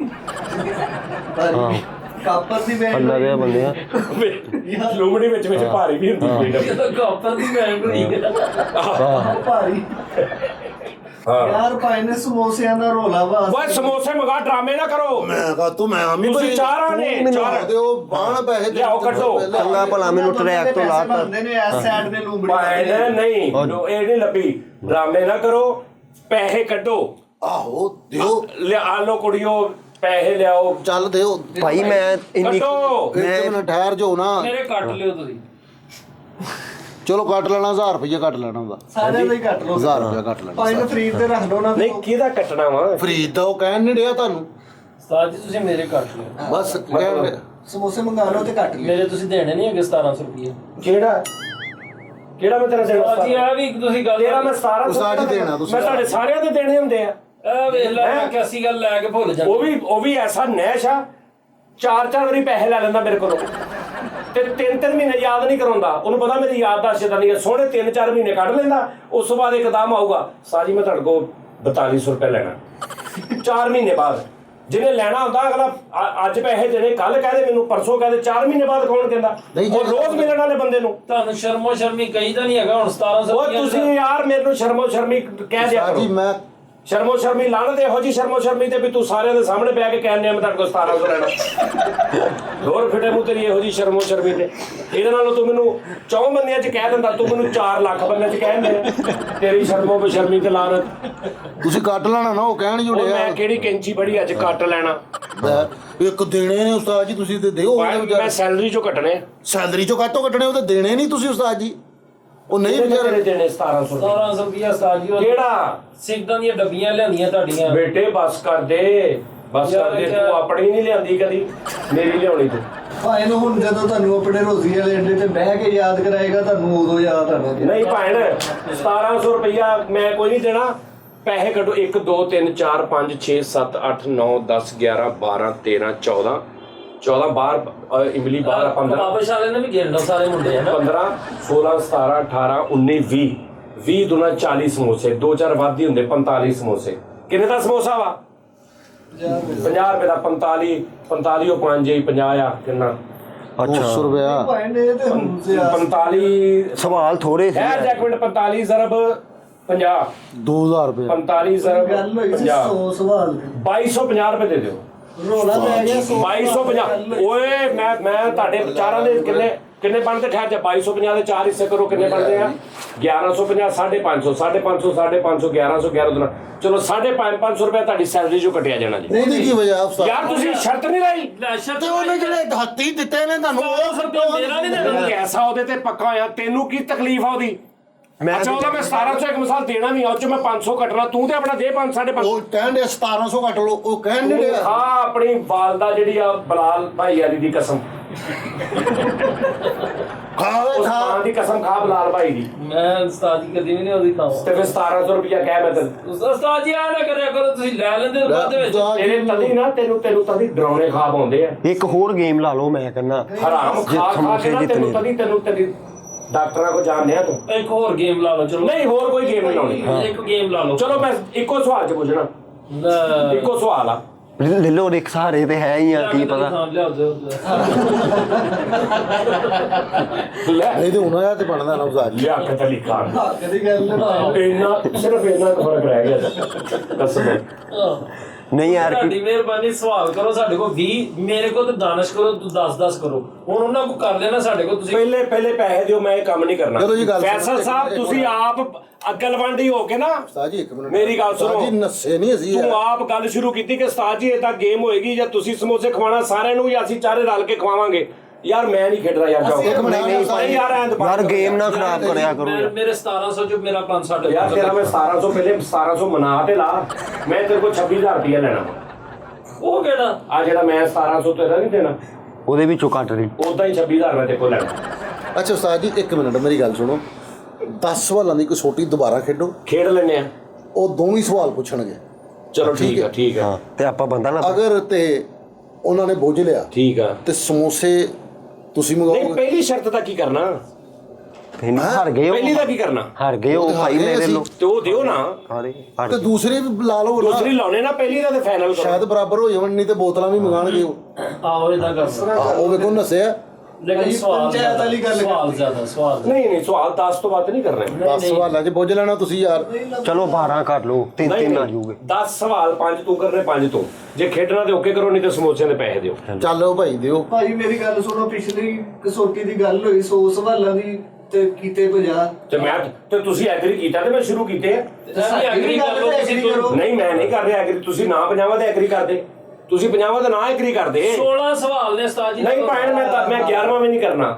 ਕਾਪਰ ਦੀ ਬੈਂਡ ਅੱਲਾ ਦੇ ਬੰਦੇ ਆ। ਲੂੰਬੜੀ ਵਿੱਚ ਭਾਰੀ ਵੀ ਹੁੰਦੀ ਹੈ। ਕਾਪਰ ਦੀ ਬੈਂਡ ਨਹੀਂ ਭਾਰੀ। ਯਾਰ ਭਾਈ ਨੇ ਸਮੋਸਿਆਂ ਦਾ ਰੋਲਾ ਵਾ। ਓਏ ਸਮੋਸੇ ਮੰਗਾ, ਡਰਾਮੇ ਨਾ ਕਰੋ। ਮੈਂ ਕਹਾ ਤੂੰ ਮੈਂ ਆਮੀ ਤੁਸੀਂ ਚਾਰਾਂ ਨੇ ਚਾਰ ਦਿਓ ਬਾਣ ਪੈਸੇ ਲਿਆਓ ਕੱਢੋ। ਚੰਗਾ ਭਲਾ ਮੈਨੂੰ ਟਰੈਕ ਤੋਂ ਲਾ ਤਾ। ਬੰਦੇ ਨੇ ਇਸ ਸਾਈਡ ਦੇ ਲੂੰਬੜੀ ਨਹੀਂ ਇਹ ਨਹੀਂ ਲੱਭੀ। ਡਰਾਮੇ ਨਾ ਕਰੋ, ਪੈਸੇ ਕੱਢੋ। ਆਹੋ ਦਿਓ। ਲਿਆ ਲੋ ਕੁੜੀਓ, ਪੈਸੇ ਲਿਆਓ। ਚੱਲ ਦਿਓ ਭਾਈ ਮੈਂ ਇੰਨੀ ਕੱਢੋ। ਇੱਕ ਮਿੰਟ ਠਹਿਰ ਜਾਓ ਨਾ। ਮੇਰੇ ਕੱਟ ਲਿਓ ਤੁਸੀਂ। ਚਲੋ ਕੱਟ ਲੈਣਾ 1000 ਰੁਪਏ ਕੱਟ ਲੈਣਾ ਉਹਦਾ ਸਾਰਿਆਂ ਦਾ ਹੀ ਕੱਟ ਲਓ 1000 ਰੁਪਏ ਕੱਟ ਲੈਣਾ ਭਾਈ ਨੂੰ ਫਰੀਦ ਤੇ ਰੱਖ ਲਓ ਨਾ ਨਹੀਂ ਕਿਹਦਾ ਕੱਟਣਾ ਵਾ ਫਰੀਦ ਦਾ ਉਹ ਕਹਿਣ ਨਹੀਂ ਰਿਹਾ ਤੁਹਾਨੂੰ ਉਸਤਾਦ ਜੀ ਤੁਸੀਂ ਮੇਰੇ ਕੱਟ ਲਿਓ ਬਸ ਕਹਿਣ ਰਿਹਾ। ਸਮੋਸੇ ਮੰਗਾ ਲਓ ਤੇ ਕੱਟ ਲਿਓ ਮੇਰੇ ਤੁਸੀਂ ਦੇਣੇ ਨਹੀਂ ਹੈਗੇ 1700 ਰੁਪਏ ਕਿਹੜਾ ਮੈਂ ਤੇਰਾ ਦੇਣਾ ਉਸਤਾਦ ਜੀ ਆ ਵੀ ਤੁਸੀਂ ਗੱਲ ਤੇਰਾ ਮੈਂ 1700 ਉਸਤਾਦ ਜੀ ਦੇਣਾ ਤੁਸੀਂ। ਮੈਂ ਤੁਹਾਡੇ ਸਾਰਿਆਂ ਦੇ ਦੇਣੇ ਹੁੰਦੇ ਆ ਆ ਵੇਖ ਲੈ ਮੈਂ ਕਿasi ਗੱਲ ਲੈ ਕੇ ਭੁੱਲ ਜਾਂਦਾ ਉਹ ਵੀ ਐਸਾ ਨੈਸ਼ ਆ 4 ਵਾਰੀ ਪੈਸੇ ਲੈ ਲੈਂਦਾ ਮੇਰੇ ਕੋਲੋਂ ਤੇ 3 ਮਹੀਨੇ ਯਾਦ ਨਹੀਂ ਕਰਾਉਂਦਾ ਉਹਨੂੰ ਪਤਾ ਮੇਰੀ ਯਾਦਦਾਸ਼ਤ ਜਿੱਦਾਂ ਨਹੀਂ ਹੈ ਸੋਹਣੇ 3-4 ਮਹੀਨੇ ਕੱਢ ਲੈਂਦਾ ਉਸ ਤੋਂ ਬਾਅਦ ਇੱਕਦਮ ਆਊਗਾ ਸਾਜੀ ਮੈਂ ਤੁਹਾਡੇ ਕੋਲ 4200 ਰੁਪਏ ਲੈਣਾ 4 ਮਹੀਨੇ ਬਾਅਦ ਜਿਹਨੇ ਲੈਣਾ ਹੁੰਦਾ ਅਗਲਾ ਅੱਜ ਪੈਸੇ ਦੇਣੇ ਕੱਲ ਕਹਦੇ ਮੈਨੂੰ ਪਰਸੋਂ ਕਹਦੇ 4 ਮਹੀਨੇ ਬਾਅਦ ਕੌਣ ਕਹਿੰਦਾ ਉਹ ਰੋਜ਼ ਮਿਲਣ ਵਾਲੇ ਬੰਦੇ ਨੂੰ ਤੁਹਾਨੂੰ ਸ਼ਰਮੋ ਸ਼ਰਮੀ ਕਹੀਦਾ ਨਹੀਂ ਹੈਗਾ ਹੁਣ 1700 ਉਹ ਤੁਸੀਂ ਯਾਰ ਮੈਨੂੰ ਸ਼ਰਮੋ ਸ਼ਰਮੀ ਕਹਿ ਦਿਆ ਜੀ ਕਰੋ ਮੈਂ ਸ਼ਰਮੋ ਸ਼ਰਮੀ ਲਾਣ ਦੇ ਇਹੋ ਜੀ ਸ਼ਰਮੋ ਸ਼ਰਮੀ ਤੇ ਵੀ ਤੂੰ ਸਾਰਿਆਂ ਦੇ ਸਾਹਮਣੇ ਬਹਿ ਕੇ ਕਹਿੰਦੇ ਆ ਮੈਂ ਤੁਹਾਡੇ ਕੋਲ 1700 ਲੈਣਾ ਹੋਰ ਫਿੱਟੇ ਮੂੰਹ ਤੇਰੀ ਇਹੋ ਜੀ ਸ਼ਰਮੋ ਸ਼ਰਮੀ ਤੇ ਇਹਦੇ ਨਾਲੋਂ ਤੂੰ ਮੈਨੂੰ 4 ਬੰਦਿਆਂ 'ਚ ਕਹਿ ਦਿੰਦਾ ਤੂੰ ਮੈਨੂੰ 4 ਲੱਖ ਬੰਦਿਆਂ 'ਚ ਕਹਿੰਦੇ ਤੇਰੀ ਸ਼ਰਮੋ ਬਸ਼ਰਮੀ ਤੇ ਲਾਣਤ ਤੁਸੀਂ ਕੱਟ ਲੈਣਾ ਨਾ ਉਹ ਕਹਿਣ ਉਹ ਜੁੜਿਆ ਮੈਂ ਕਿਹੜੀ ਕੈਂਚੀ ਬੜੀ ਅੱਜ ਕੱਟ ਲੈਣਾ ਇੱਕ ਦੇਣੇ ਨੇ ਉਸਤਾਦ ਜੀ ਤੁਸੀਂ ਤੇ ਦਿਓ ਮੈਂ ਸੈਲਰੀ ਚੋਂ ਕੱਟਣੇ ਸੈਲਰੀ ਚੋਂ ਕਾਟੋ ਕੱਟਣੇ ਉਹ ਤੇ ਦੇਣੇ ਨਹੀਂ ਤੁਸੀਂ ਉਸਤਾਦ ਜੀ ਉਹ ਨਹੀਂ ਤੇਰੇ ਵਿਚਾਰੇ ਦੇਣੇ 1700 1700 ਰੁਪਏ ਉਸਤਾਦ ਜੀ ਕਿਹੜਾ ਸਿੱਧਾਂ ਦੀਆਂ ਡੱਬੀਆਂ ਲਿਆਂਦੀਆਂ ਤੁਹਾਡੀਆਂ ਬੇਟੇ ਬਸ ਕਰ ਦੇ ਬਸ ਕਰ ਦੇ ਤੂੰ ਆਪਣੀ ਨਹੀਂ ਲਿਆਂਦੀ ਕਦੀ ਮੇਰੀ ਲਿਆਉਣੀ ਤੂੰ ਭਾਈ ਨੂੰ ਹੁਣ ਜਦੋਂ ਤੁਹਾਨੂੰ ਆਪਣੇ ਰੋਜ਼ੀ ਵਾਲੇ ਅੱਡੇ ਤੇ ਬਹਿ ਕੇ ਯਾਦ ਕਰਾਏਗਾ ਤੁਹਾਨੂੰ ਉਦੋਂ ਯਾਦ ਆਣਾ ਨਹੀਂ ਭੈਣ 1700 ਰੁਪਇਆ ਮੈਂ ਕੋਈ ਨਹੀਂ ਦੇਣਾ ਪੈਸੇ ਕੱਢੋ 1 2 3 4 5 6 7 8 9 10 11 12 13 14 ਬਾਹਰ ਇਮਲੀ ਬਾਹਰ 15 ਬਾਬਾ ਸ਼ਾਲੇ ਨੇ ਵੀ ਗੇਰਨਾ ਸਾਰੇ ਮੁੰਡੇ ਹੈ ਨਾ 15 16 17 18 19 20 20 ਦੁਨਾ 40 ਸਮੋਸੇ 2-4 ਵੱਧ ਹੀ ਹੁੰਦੇ 45 ਸਮੋਸੇ ਕਿੰਨੇ ਦਾ ਸਮੋਸਾ ਵਾ 50 ਰੁਪਏ ਦਾ 45 ਉਹ 5 50 ਆ ਕਿੰਨਾ 200 ਰੁਪਇਆ ਭਾਈ ਨੇ ਤੇ ਹੁਣ ਸੇ 45 ਸਵਾਲ ਥੋੜੇ ਸੀ ਹੈ ਇੱਕ ਮਿੰਟ 45 ਜ਼ਰਬ 50 2000 ਰੁਪਏ 45 ਜ਼ਰਬ ਗੱਲ ਹੋਈ ਸੀ 50 100 ਸਵਾਲ ਦੀ 2250 ਰੁਪਏ ਦੇ ਦਿਓ ਰੋਲਾ ਪੈ ਗਿਆ 2250 ਓਏ ਮੈਂ ਤੁਹਾਡੇ ਚਾਰਾਂ ਦੇ ਕਿੰਨੇ ਬਣਦੇ ਠਹਿਰ ਜਾ 2250 ਦੇ 4 ਹਿੱਸੇ ਕਰੋ ਕਿੰਨੇ ਬਣਦੇ ਆ 1150 550 550 550 1100 11 ਚਲੋ 550 ਰੁਪਏ ਤੁਹਾਡੀ ਸੈਲਰੀ ਚੋਂ ਕੱਟਿਆ ਜਾਣਾ ਜੀ ਉਹਦੀ ਕੀ ਵਜ੍ਹਾ ਉਸਤਾਦ ਯਾਰ ਤੁਸੀਂ ਸ਼ਰਤ ਨਹੀਂ ਲਾਈ ਸ਼ਰਤ ਉਹਨੇ ਜਿਹੜੇ ਹੱਥੀ ਦਿੱਤੇ ਨੇ ਤੁਹਾਨੂੰ ਉਹ ਮੇਰਾ ਨਹੀਂ ਦੇਣਾ ਕੈਸਾ ਉਹਦੇ ਤੇ ਪੱਕਾ ਹੋਇਆ ਤੈਨੂੰ ਕੀ ਤਕਲੀਫ ਆ ਉਹਦੀ ਅੱਛਾ ਉਹਦਾ ਮੈਂ 1700 ਇੱਕ ਮਿਸਾਲ ਦੇਣਾ ਨਹੀਂ ਉਹ ਚ ਮੈਂ 500 ਕੱਟਣਾ ਤੂੰ ਤੇ ਆਪਣਾ ਦੇ 5-5.5 ਉਹ ਕਹਿਣ ਦੇ 1700 ਕੱਟ ਲਓ ਉਹ ਕਹਿਣ ਨਹੀਂ ਰਿਹਾ ਆ ਆਪਣੀ ਵਾਲਦਾ ਜਿਹੜੀ ਆ ਬਲਾਲ ਭਾਈ ਵਾਲੀ ਦੀ ਕਸਮ ਖਾਵੇ ਉਸ ਖਾ ਮਾਂ ਦੀ ਕਸਮ ਖਾ ਬਲਾਲ ਭਾਈ ਦੀ ਮੈਂ ਉਸਤਾਦ ਜੀ ਕਦੀ ਵੀ ਨਹੀਂ ਉਹਦੀ ਖਾਵਾਂ ਤੇ ਫਿਰ 1700 ਰੁਪਇਆ ਕਹਿ ਮੈਂ ਤੈਨੂੰ ਉਸਤਾਦ ਜੀ ਆ ਨਾ ਕਰਿਆ ਕਰੋ ਤੁਸੀਂ ਲੈ ਲੈਂਦੇ ਹੋ ਬਾਅਦ ਦੇ ਵਿੱਚ ਤੇਰੇ ਤਦੀ ਨਾ ਤੈਨੂੰ ਤਦੀ ਡਰਾਉਣੇ ਖਾਬ ਆਉਂਦੇ ਆ ਇੱਕ ਹੋਰ ਗੇਮ ਲਾ ਲਓ ਮੈਂ ਕਹਿੰਦਾ ਹਰਾਮ ਖਾ ਖਾ ਕੇ ਨਾ ਤੈਨੂੰ ਤਦੀ ਡਾਕਟਰਾਂ ਕੋ ਜਾਣਦੇ ਆ ਤੂੰ ਇੱਕ ਹੋਰ ਗੇਮ ਲਾ ਲਓ ਚਲੋ ਨਹੀਂ ਹੋਰ ਕੋਈ ਗੇਮ ਨਹੀਂ ਲਾਉਣੀ ਇੱਕ ਗੇਮ ਲਾ ਲਓ ਚਲੋ ਮੈਂ ਇੱਕੋ ਸਵਾਲ ਚ ਪੁੱਛਣਾ ਇੱਕੋ ਸਵਾਲ ਆ ਲੈ ਲਓ ਇੱਕ ਸਹਾਰੇ ਤੇ ਹੈ ਹੀ ਆ ਕੀ ਪਤਾ ਲਿਆਓ ਦਿਓ ਲੈ ਨਹੀਂ ਤੇ ਉਹਨਾਂ ਦਾ ਤੇ ਬਣਦਾ ਨਾ ਉਸਤਾਦ ਜੀ ਲਿਆ ਕੇ ਤਲੀ ਖਾਨ ਹੱਕ ਦੀ ਗੱਲ ਨਾ ਇੰਨਾ ਸਿਰਫ ਇੰਨਾ ਕੁ ਫਰਕ ਰਹਿ ਗਿਆ ਕਸਮ ਨਹੀਂ ਯਾਰ ਤੁਹਾਡੀ ਮਿਹਰਬਾਨੀ ਸਵਾਲ ਕਰੋ ਸਾਡੇ ਕੋਲ 20 ਮੇਰੇ ਕੋਲ ਤੇ ਦਾਨਿਸ਼ ਕਰੋ ਤੂੰ 10 ਕਰੋ ਹੁਣ ਉਹਨਾਂ ਕੋ ਕਰ ਲੈਣਾ ਸਾਡੇ ਕੋਲ ਤੁਸੀਂ ਪਹਿਲੇ ਪੈਸੇ ਦਿਓ ਮੈਂ ਇਹ ਕੰਮ ਨਹੀਂ ਕਰਨਾ ਚਲੋ ਜੀ ਗੱਲ ਸੁਣੋ। ਫੈਸਲ ਸਾਹਿਬ ਤੁਸੀਂ ਆਪ ਅਕਲਵੰਡੀ ਹੋ ਕੇ ਨਾ ਉਸਤਾਦ ਜੀ ਇੱਕ ਮਿੰਟ ਮੇਰੀ ਗੱਲ ਸੁਣੋ। ਉਸਤਾਦ ਜੀ ਨੱਸੇ ਨਹੀਂ ਅਸੀਂ ਤੂੰ ਆਪ ਗੱਲ ਸ਼ੁਰੂ ਕੀਤੀ ਕਿ ਉਸਤਾਦ ਜੀ ਇਦਾਂ ਗੇਮ ਹੋਏਗੀ ਜਾਂ ਤੁਸੀਂ ਸਮੋਸੇ ਖਵਾਣਾ ਸਾਰਿਆਂ ਨੂੰ ਜਾਂ ਅਸੀਂ ਚਾਰੇ ਰਲ ਕੇ ਖਵਾਵਾਂਗੇ ਯਾਰ ਮੈਂ ਨਹੀਂ ਖੇਡਦਾ ਯਾਰ ਜਾਓ ਇੱਕ ਮਿੰਟ ਨਹੀਂ ਯਾਰ ਐਂ ਤਾਂ ਯਾਰ ਗੇਮ ਨਾ ਖਰਾਬ ਕਰਿਆ ਕਰੋ ਯਾਰ ਮੇਰੇ 1700 ਚ ਮੇਰਾ 5-6 ਯਾਰ ਤੇਰਾ ਮੈਂ 1700 ਪਹਿਲੇ 1700 ਮਨਾ ਤੇ ਲਾ ਮੈਂ ਤੇਰੇ ਕੋਲ 26000 ਰੁਪਇਆ ਲੈਣਾ ਉਹ ਕਿਹੜਾ ਆ ਜਿਹੜਾ ਮੈਂ 1700 ਤੇਰਾ ਨਹੀਂ ਦੇਣਾ ਉਹਦੇ ਵਿੱਚੋਂ ਕੱਟ ਰਹੀ ਉਦਾਂ ਹੀ 26000 ਮੈਂ ਤੇਰੇ ਕੋਲ ਲੈਣਾ ਅੱਛਾ ਉਸਤਾਦ ਜੀ ਇੱਕ ਮਿੰਟ ਮੇਰੀ ਗੱਲ ਸੁਣੋ 10 ਸਵਾਲਾਂ ਦੀ ਕੋਈ ਛੋਟੀ ਦੁਬਾਰਾ ਖੇਡੋ ਖੇਡ ਲੈਨੇ ਆ ਉਹ ਦੋਵੇਂ ਸਵਾਲ ਪੁੱਛਣਗੇ ਚਲੋ ਠੀਕ ਆ ਹਾਂ ਤੇ ਆਪਾਂ ਬੰਦਾ ਨਾ ਅਗਰ ਤੇ ਉਹਨਾਂ ਨੇ ਬੁੱਝ ਲਿਆ ਠੀਕ ਆ ਤੇ ਸਮੋਸੇ ਤੁਸੀਂ ਨਹੀਂ ਮੰਗਾਓਗੇ ਪਹਿਲੀ ਸ਼ਰਤ ਦਾ ਕੀ ਕਰਨਾ ਨਹੀਂ ਹਾਰ ਗਏ ਪਹਿਲੀ ਦਾ ਉਹ ਕੀ ਕਰਨਾ ਹਾਰ ਗਏ ਉਹ ਭਾਈ ਮੇਰੇ ਲੋ ਤੇ ਉਹ ਦਿਓ ਨਾ ਹਾਰੇ ਹਾਰ ਤੇ ਦੂਸਰੀ ਵੀ ਲਾ ਲਓ ਨਾ ਦੂਸਰੀ ਲਾਉਣੇ ਨਾ ਪਹਿਲੀ ਦਾ ਤੇ ਫਾਈਨਲ ਕਰੋ ਸ਼ਾਇਦ ਬਰਾਬਰ ਹੋ ਜਾਵਣ ਨਹੀਂ ਤੇ ਬੋਤਲਾਂ ਵੀ ਮੰਗਾਣਗੇ ਉਹ ਆਓ ਇਦਾਂ ਕਰਨਾ ਉਹ ਵੇਖੋ ਨਸਿਆ ਲੇਕਿਨ ਸਵਾਲ ਪੰਚਾਇਤ ਵਾਲੀ ਗੱਲ ਸਵਾਲ ਜ਼ਿਆਦਾ ਸਵਾਲ ਨਹੀਂ ਸਵਾਲ 10 ਤੋਂ ਵੱਧ ਨਹੀਂ ਕਰਨੇ 10 ਸਵਾਲਾਂ 'ਚ ਬੁੱਝ ਲੈਣਾ ਤੁਸੀਂ ਯਾਰ ਚਲੋ 12 ਕਰ ਲਓ 3 ਆ ਜੂਗੇ 10 ਸਵਾਲ 5 ਤੂੰ ਕਰਨੇ 5 ਤੂੰ ਜੇ ਖੇਡਣਾ ਤੇ ਓਕੇ ਕਰੋ ਨਹੀਂ ਤੇ ਸਮੋਸਿਆਂ ਦੇ ਪੈਸੇ ਦਿਓ ਚੱਲੋ ਭਾਈ ਦਿਓ ਭਾਈ ਮੇਰੀ ਗੱਲ ਸੁਣੋ ਪਿਛਲੀ ਕਸੌਟੀ ਦੀ ਗੱਲ ਹੋਈ 100 ਸਵਾਲਾਂ ਦੀ ਤੇ ਕੀਤੇ 50 ਤੇ ਤੁਸੀਂ ਐਗਰੀ ਕੀਤਾ ਤੇ ਮੈਂ ਸ਼ੁਰੂ ਕੀਤੇ ਆ। ਤੁਸੀਂ ਐਗਰੀ ਕਰ ਲਓ ਤੁਸੀਂ ਨਹੀਂ ਮੈਂ ਨਹੀਂ ਕਰ ਰਿਹਾ ਐਗਰੀ ਤੁਸੀਂ ਨਾ 50 ਤੇ ਐਗਰੀ ਕਰਦੇ ਤੁਸੀਂ 50 ਤੇ ਨਾ ਐਗਰੀ ਕਰਦੇ 16 ਸਵਾਲ ਨੇ ਉਸਤਾਦ ਜੀ ਨਹੀਂ ਭੈਣ ਮੈਂ 11ਵਾਂ ਵੀ ਨਹੀਂ ਕਰਨਾ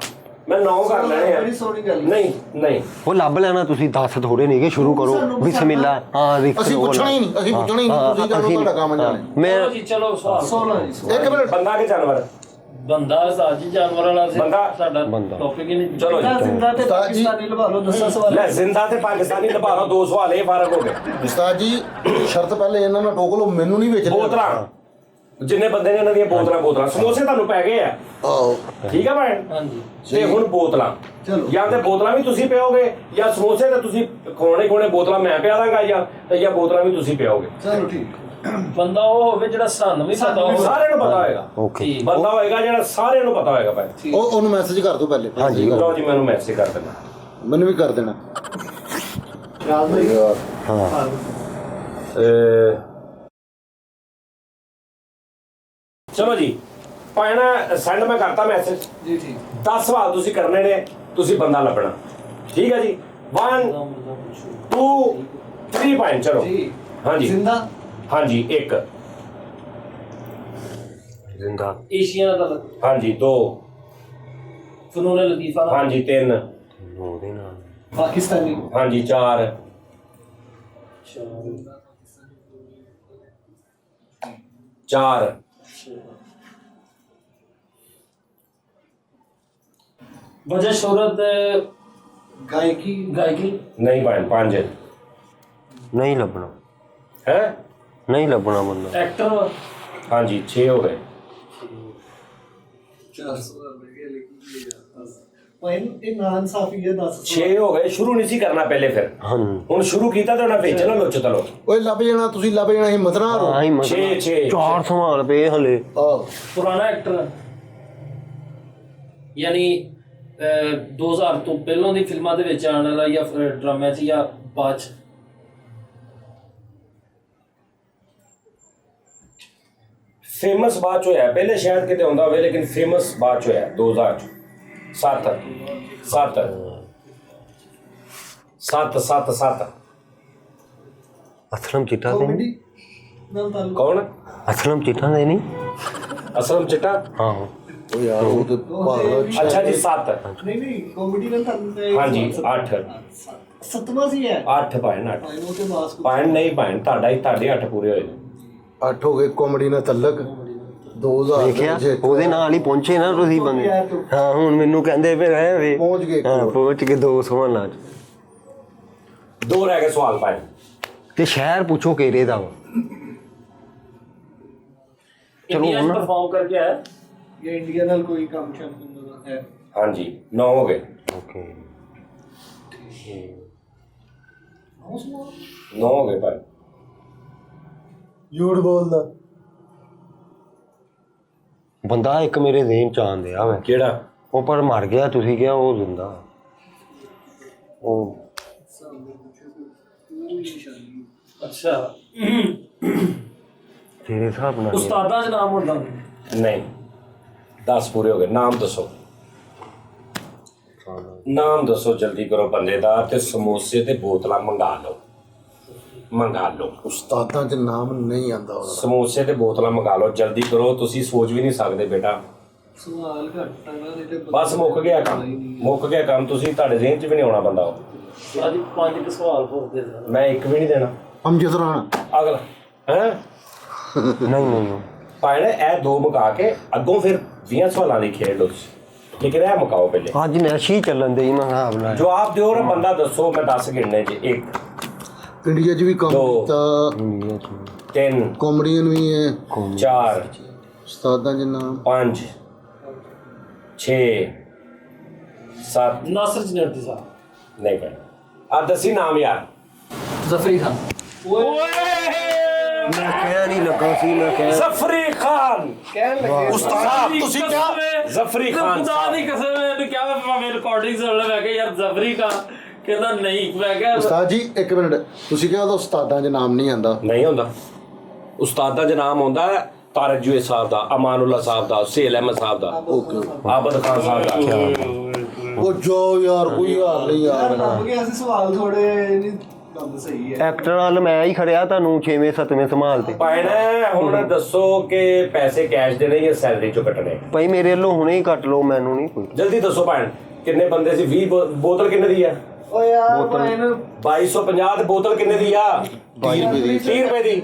ਮੈਂ 9 ਕਰ ਲੈਣੇ ਆ। ਬੜੀ ਸੋਹਣੀ ਗੱਲ ਹੈ। ਨਹੀਂ ਨਹੀਂ ਉਹ ਲੱਭ ਲੈਣਾ ਤੁਸੀਂ 10 ਥੋੜੇ ਨਹੀਂਗੇ ਸ਼ੁਰੂ ਕਰੋ ਬਿਸਮਿਲ੍ਲਾ ਹਾਂ ਰਿਕਸ ਅਸੀਂ ਪੁੱਛਣਾ ਹੀ ਨਹੀਂ ਤੁਸੀਂ ਤੁਹਾਡਾ ਕੰਮ ਜਾਣੇ ਮੈਂ ਚਲੋ ਜੀ ਚਲੋ ਸਵਾਲ 16 ਜੀ ਇੱਕ ਮਿੰਟ ਬੰਦਾ ਕਿ ਜਾਨਵਰ? ਬੰਦਾ ਸਾਜੀ ਜਾਨਵਰ ਵਾਲਾ ਸੀ ਬੰਦਾ। ਸਾਡਾ ਬੰਦਾ। ਟੌਪਿਕ ਹੀ ਨਹੀਂ। ਚਲੋ ਜੀ ਜ਼ਿੰਦਾ ਤੇ ਉਸਤਾਦ ਜੀ। ਪਾਕਿਸਤਾਨੀ ਲਵਾ ਲਓ ਦੱਸਾਂ ਸਵਾਲ ਲੈ ਜ਼ਿੰਦਾ ਤੇ ਪਾਕਿਸਤਾਨੀ ਲਭਾ ਲਓ 2 ਸਵਾਲ ਇਹ ਫਰਕ ਹੋ ਗਏ। ਉਸਤਾਦ ਜੀ ਸ਼ਰਤ ਪਹਿਲੇ ਇਹਨਾਂ ਨਾਲ ਟੋਕ ਲਓ ਮੈਨੂੰ ਨਹੀਂ ਵੇਚ ਬੋਤਲਾਂ ਜਿੰਨੇ ਬੰਦੇ ਨੇ ਇਹਨਾਂ ਦੀਆਂ ਬੋਤਲਾਂ ਸਮੋਸੇ ਤੁਹਾਨੂੰ ਪੈ ਗਏ ਆ ਆਹੋ ਠੀਕ ਆ ਭੈਣ ਹਾਂਜੀ ਤੇ ਹੁਣ ਬੋਤਲਾਂ ਚਲੋ। ਜਾਂ ਤੇ ਬੋਤਲਾਂ ਵੀ ਤੁਸੀਂ ਪਿਓਗੇ ਜਾਂ ਸਮੋਸੇ ਤੇ ਤੁਸੀਂ ਖੋਣੇ ਬੋਤਲਾਂ ਮੈਂ ਪਿਆ ਦਾਂਗਾ ਜਾਂ ਬੋਤਲਾਂ ਵੀ ਤੁਸੀਂ ਪਿਓਗੇ। ਚਲੋ ਠੀਕ ਬੰਦਾ ਉਹ ਹੋਵੇ ਜਿਹੜਾ ਸਾਨੂੰ ਵੀ ਪਤਾ ਹੋਵੇ। ਸਾਰਿਆਂ ਨੂੰ ਪਤਾ ਹੋਏਗਾ। ਓਕੇ ਠੀਕ। ਬੰਦਾ ਹੋਏਗਾ ਜਿਹੜਾ ਸਾਰਿਆਂ ਨੂੰ ਪਤਾ ਹੋਏਗਾ ਭੈਣ। ਉਹਨੂੰ ਮੈਸੇਜ ਕਰ ਦਿਓ ਪਹਿਲੇ ਹਾਂਜੀ। ਲਓ ਜੀ ਮੈਨੂੰ ਮੈਸੇਜ ਕਰ ਦੇਣਾ। ਮੈਨੂੰ ਵੀ ਕਰ ਦੇਣਾ ਰਾਜ ਭਾਈ ਹਾਂ ਚਲੋ ਜੀ ਭੈਣ ਸੈਂਡ ਮੈਂ ਕਰਤਾ ਮੈਸੇਜ। ਜੀ ਠੀਕ 10 ਸਵਾਲ ਤੁਸੀਂ ਕਰਨੇ ਨੇ ਤੁਸੀਂ ਬੰਦਾ ਲੱਭਣਾ ਠੀਕ ਹੈ ਜੀ 1 2 3 ਭੈਣ ਚਲੋ ਜੀ ਹਾਂਜੀ ਜ਼ਿੰਦਾ ਹਾਂਜੀ 1 ਜ਼ਿੰਦਾ ਏਸ਼ੀਆ ਦਾ ਹਾਂਜੀ 2 ਫਨੂਨ ਲਤੀਫਾ ਦਾ ਹਾਂਜੀ 3 ਉਹਦੇ ਨਾਲ ਪਾਕਿਸਤਾਨੀ ਹਾਂਜੀ 4 4 ਵਜ੍ਹਾ ਸ਼ੋਹਰਤ ਗਾਇਕੀ ਗਾਇਕੀ ਨਹੀਂ ਭੈਣ 5 ਨਹੀਂ ਲੱਭਣਾ ਹੈ ਨਹੀਂ ਲੱਭਣਾ ਬੰਦਾ ਐਕਟਰ ਹਾਂਜੀ 6 ਹੋ ਗਏ 400 ਰੁਪਏ ਲੇਕਿਨ ਭਾਈ ਇਹ ਨਾ ਇਨਸਾਫੀ ਹੈ 10 6 ਹੋ ਗਏ ਸ਼ੁਰੂ ਨਹੀਂ ਸੀ ਕਰਨਾ ਪਹਿਲੇ ਫਿਰ ਹਾਂ ਹੁਣ ਸ਼ੁਰੂ ਕੀਤਾ ਤੇ ਉਹਨਾਂ ਵਿੱਚ ਨਾ ਲੁੱਚ ਤਲੋ ਓਏ ਲੱਭ ਜਾਣਾ ਤੁਸੀਂ ਲੱਭ ਜਾਣਾ ਹਿੰਮਤ ਨਾ ਹਾਰੋ ਹਾਂ ਹੀ 6 4 ਸਵਾਲ ਪਏ ਹਲੇ ਆਹੋ ਪੁਰਾਣਾ ਐਕਟਰ ਯਾਨੀ 2000 ਤੋਂ ਪਹਿਲਾਂ ਦੀ ਫਿਲਮਾਂ ਦੇ ਵਿੱਚ ਆਉਣ ਵਾਲਾ ਜਾਂ ਡਰਾਮਾ 'ਚ ਜਾਂ ਬਾਅਦ 'ਚ ਫੇਮਸ ਬਾਅਦ ਚ ਹੋਇਆ ਪਹਿਲੇ ਸ਼ਾਇਦ ਕਿਤੇ ਹੁੰਦਾ ਹੋਵੇ ਲੇਕਿਨ ਫੇਮਸ ਬਾਅਦ ਚ ਹੋਇਆ 2000 ਚ 7 ਅਸਲਮ ਚਿੱਟਾ ਦੇ ਕਾਮੇਡੀ ਨਾਲ ਤਾਲੁਕ ਕੌਣ ਅਸਲਮ ਚਿੱਟਾ ਦੇ ਨਹੀਂ ਅਸਲਮ ਚਿੱਟਾ ਹਾਂ ਓ ਯਾਰ ਉਹ ਤੇ ਭਾਰਤ ਅੱਛਾ ਜੀ 7 ਨਹੀਂ ਕਾਮੇਡੀ ਨਾਲ ਤਾਲੁਕ ਹਾਂਜੀ 8 ਸਤਵਾਂ ਸੀ ਹੈ 8 ਭੈਣ 8 ਭਾਈ ਉਹ ਤੇ ਮਾਸਕ ਭੈਣ ਨਹੀਂ ਭੈਣ ਤੁਹਾਡੇ 8 ਪੂਰੇ ਹੋਏ ਨੇ। 8 ਹੋ ਗਏ ਕਾਮੇਡੀ ਨਾਲ ਤਲਕ 2000 ਦੇਖਿਆ ਉਹਦੇ ਨਾਲ ਹੀ ਪਹੁੰਚੇ ਨਾ ਤੁਸੀਂ ਬੰਦੇ ਹਾਂ ਹੁਣ ਮੈਨੂੰ ਕਹਿੰਦੇ ਫਿਰ ਹੈ ਵੇ ਪਹੁੰਚ ਗਏ ਹਾਂ ਪਹੁੰਚ ਕੇ 2 ਸਵਾਲਾਂ 'ਚ 2 ਰਹਿ ਗਏ ਸਵਾਲ ਭੈਣ ਤੇ ਸ਼ਹਿਰ ਪੁੱਛੋ ਕਿਹੜੇ ਦਾ ਵਾ ਇੰਡੀਆ 'ਚ ਹੁਣ। ਪਰਫਾਰਮ ਕਰਕੇ ਆਇਆ ਇਹ ਇੰਡੀਆ ਨਾਲ ਕੋਈ ਕੰਮ ਸ਼ਾਮ ਹੈ ਹਾਂਜੀ 9 ਹੋ ਗਏ ਓਕੇ 9 ਹੋ ਗਏ ਭੈਣ ਝੂਠ ਬੋਲਦਾ ਬੰਦਾ ਇੱਕ ਮੇਰੇ ਜ਼ੇਨ ਚ ਆਂਦਿਆ ਵਾ ਕਿਹੜਾ ਉਹ ਪਰ ਮਰ ਗਿਆ ਤੁਸੀਂ ਕਿਹਾ ਉਹ ਜ਼ਿੰਦਾ ਉਹ ਅੱਛਾ ਤੇਰੇ ਹਿਸਾਬ ਨਾਲ ਉਸਤਾਦਾਂ 'ਚ ਨਾਮ ਹੁੰਦਾ ਨਹੀਂ 10 ਪੂਰੇ ਹੋ ਗਏ ਨਾਮ ਦੱਸੋ ਨਾਮ ਦੱਸੋ ਜਲਦੀ ਕਰੋ ਬੰਦੇ ਦਾ ਤੇ ਸਮੋਸੇ ਤੇ ਬੋਤਲਾਂ ਮੰਗਾ ਲਓ ਉਸਤਾਦਾਂ 'ਚ ਨਾਮ ਨਹੀਂ ਆਂਦਾ ਉਹਦਾ ਸਮੋਸੇ ਤੇ ਬੋਤਲਾਂ ਮੰਗਾ ਲਓ ਜਲਦੀ ਕਰੋ ਤੁਸੀਂ ਸੋਚ ਵੀ ਨਹੀਂ ਸਕਦੇ ਬੇਟਾ ਸਵਾਲ ਘੱਟ ਨਾ ਨਹੀਂ ਤੇ ਬਸ ਮੁੱਕ ਗਿਆ ਕੰਮ ਤੁਸੀਂ ਤੁਹਾਡੇ ਜ਼ਿਹਨ 'ਚ ਵੀ ਨਹੀਂ ਆਉਣਾ ਬੰਦਾ ਉਹ ਅੱਜ 5 ਸਵਾਲ ਪੁੱਛਦੇ ਸਨ ਮੈਂ ਇੱਕ ਵੀ ਨਹੀਂ ਦੇਣਾ ਅਮਜਦ ਰਾਣਾ ਅਗਲਾ ਹੈ ਨਹੀਂ ਭਾਣੇ ਇਹ 2 ਮੁਕਾ ਕੇ ਅੱਗੋਂ ਫਿਰ 20 ਸਵਾਲਾਂ ਦੀ ਖੇਡ ਲਓ ਤੁਸੀਂ ਲੇਕਿਨ ਇਹ ਮੁਕਾਓ ਪਹਿਲੇ ਅੱਜ ਨਸ਼ੀ ਚੱਲਣ ਦੇ ਮੈਂ ਹਿਸਾਬ ਨਾਲ ਜਵਾਬ ਦਿਓ ਨਾ ਬੰਦਾ ਦੱਸੋ ਮੈਂ 10 ਗਿਣਨੇ 'ਚ 1 ਇੰਡੀਆ 'ਚ ਵੀ ਕੰਮ ਦੋ। ਕੀਤਾ ਇੰਡੀਆ ਚ 3 ਕਾਮੇਡੀਅਨ ਵੀ ਹੈ 4 ਉਸਤਾਦਾਂ 'ਚ ਨਾਮ 5 6 7 ਨਾਸਰ ਜਨਰਦੀ ਸਾਹਿਬ ਨਹੀਂ ਭਾਈ ਆ ਦਸੀ ਨਾਮ ਯਾਰ ਜ਼ਫਰੀ ਖਾਨ ਮੈਂ ਕਹਿ ਨਹੀਂ ਲੱਗਾ ਸੀ ਮੈਂ ਕਹਿ ਜ਼ਫਰੀ ਖਾਨ ਕਹਿਣ ਲੱਗੇ ਉਸਤਾਦ ਤੁਸੀਂ ਕਿਹਾ ਜ਼ਫਰੀ ਖਾਨ ਖੁਦਾ ਦੀ ਕਸਮ ਹੈ ਤੂੰ ਕਿਹਾ ਮੈਂ ਰਿਕਾਰਡਿੰਗ ਸੁਣ ਲੈ ਮੈਂ ਕਿਹਾ ਯਾਰ ਜ਼ਫਰੀ ਖਾਨ ਕਹਿੰਦਾ ਨਹੀਂ ਮੈਂ ਕਿਹਾ ਉਸਤਾਦ ਜੀ ਇੱਕ ਮਿੰਟ ਤੁਸੀਂ ਕਿਹਾ ਉਹਦਾ ਉਸਤਾਦਾਂ 'ਚ ਨਾਮ ਨਹੀਂ ਆਂਦਾ ਨਹੀਂ ਹੁੰਦਾ ਉਸਤਾਦਾਂ ਦਾ ਨਾਮ ਆਉਂਦਾ ਹੈ ਤਾਰਕ ਜੁਏ ਸਾਹਿਬ ਦਾ ਅਮਾਨੁੱਲਾ ਸਾਹਿਬ ਦਾ ਸੁਹੇਲ ਅਹਿਮਦ ਸਾਹਿਬ ਦਾ ਓਕੇ ਆਬਦ ਖਾਨ ਸਾਹਿਬ ਦਾ ਉਹ ਜੋ ਯਾਰ ਕੋਈ ਹਾਲ ਨਹੀਂ ਯਾਰ ਲੱਭ ਗਿਆ ਸੀ ਸਵਾਲ ਥੋੜੇ ਨਹੀਂ ਲੱਭ ਸਹੀ ਹੈ ਐਕਟਰ ਨਾਲ ਮੈਂ ਹੀ ਖੜਿਆ ਤੁਹਾਨੂੰ 6ਵੇਂ 7ਵੇਂ ਸੰਭਾਲ ਤੇ ਭੈਣ ਹੁਣ ਦੱਸੋ ਕਿ ਪੈਸੇ ਕੈਸ਼ ਦੇਣੇ ਜਾਂ ਸੈਲਰੀ ਚੋਂ ਕੱਟਣੇ ਭਾਈ ਮੇਰੇ ਵੱਲੋਂ ਹੁਣੇ ਹੀ ਕੱਟ ਲਓ ਮੈਨੂੰ ਨਹੀਂ ਕੋਈ ਜਲਦੀ ਦੱਸੋ ਭੈਣ ਕਿੰਨੇ ਬੰਦੇ ਸੀ 20 ਬੋਤਲ ਕਿੰਨੇ ਦੀ ਆ ਓ ਯਾਰ ਭਾਈ ਨੂੰ 2250 ਤੇ ਬੋਤਲ ਕਿੰਨੇ ਦੀ ਆ 30 ਰੁਪਏ ਦੀ 30 ਰੁਪਏ ਦੀ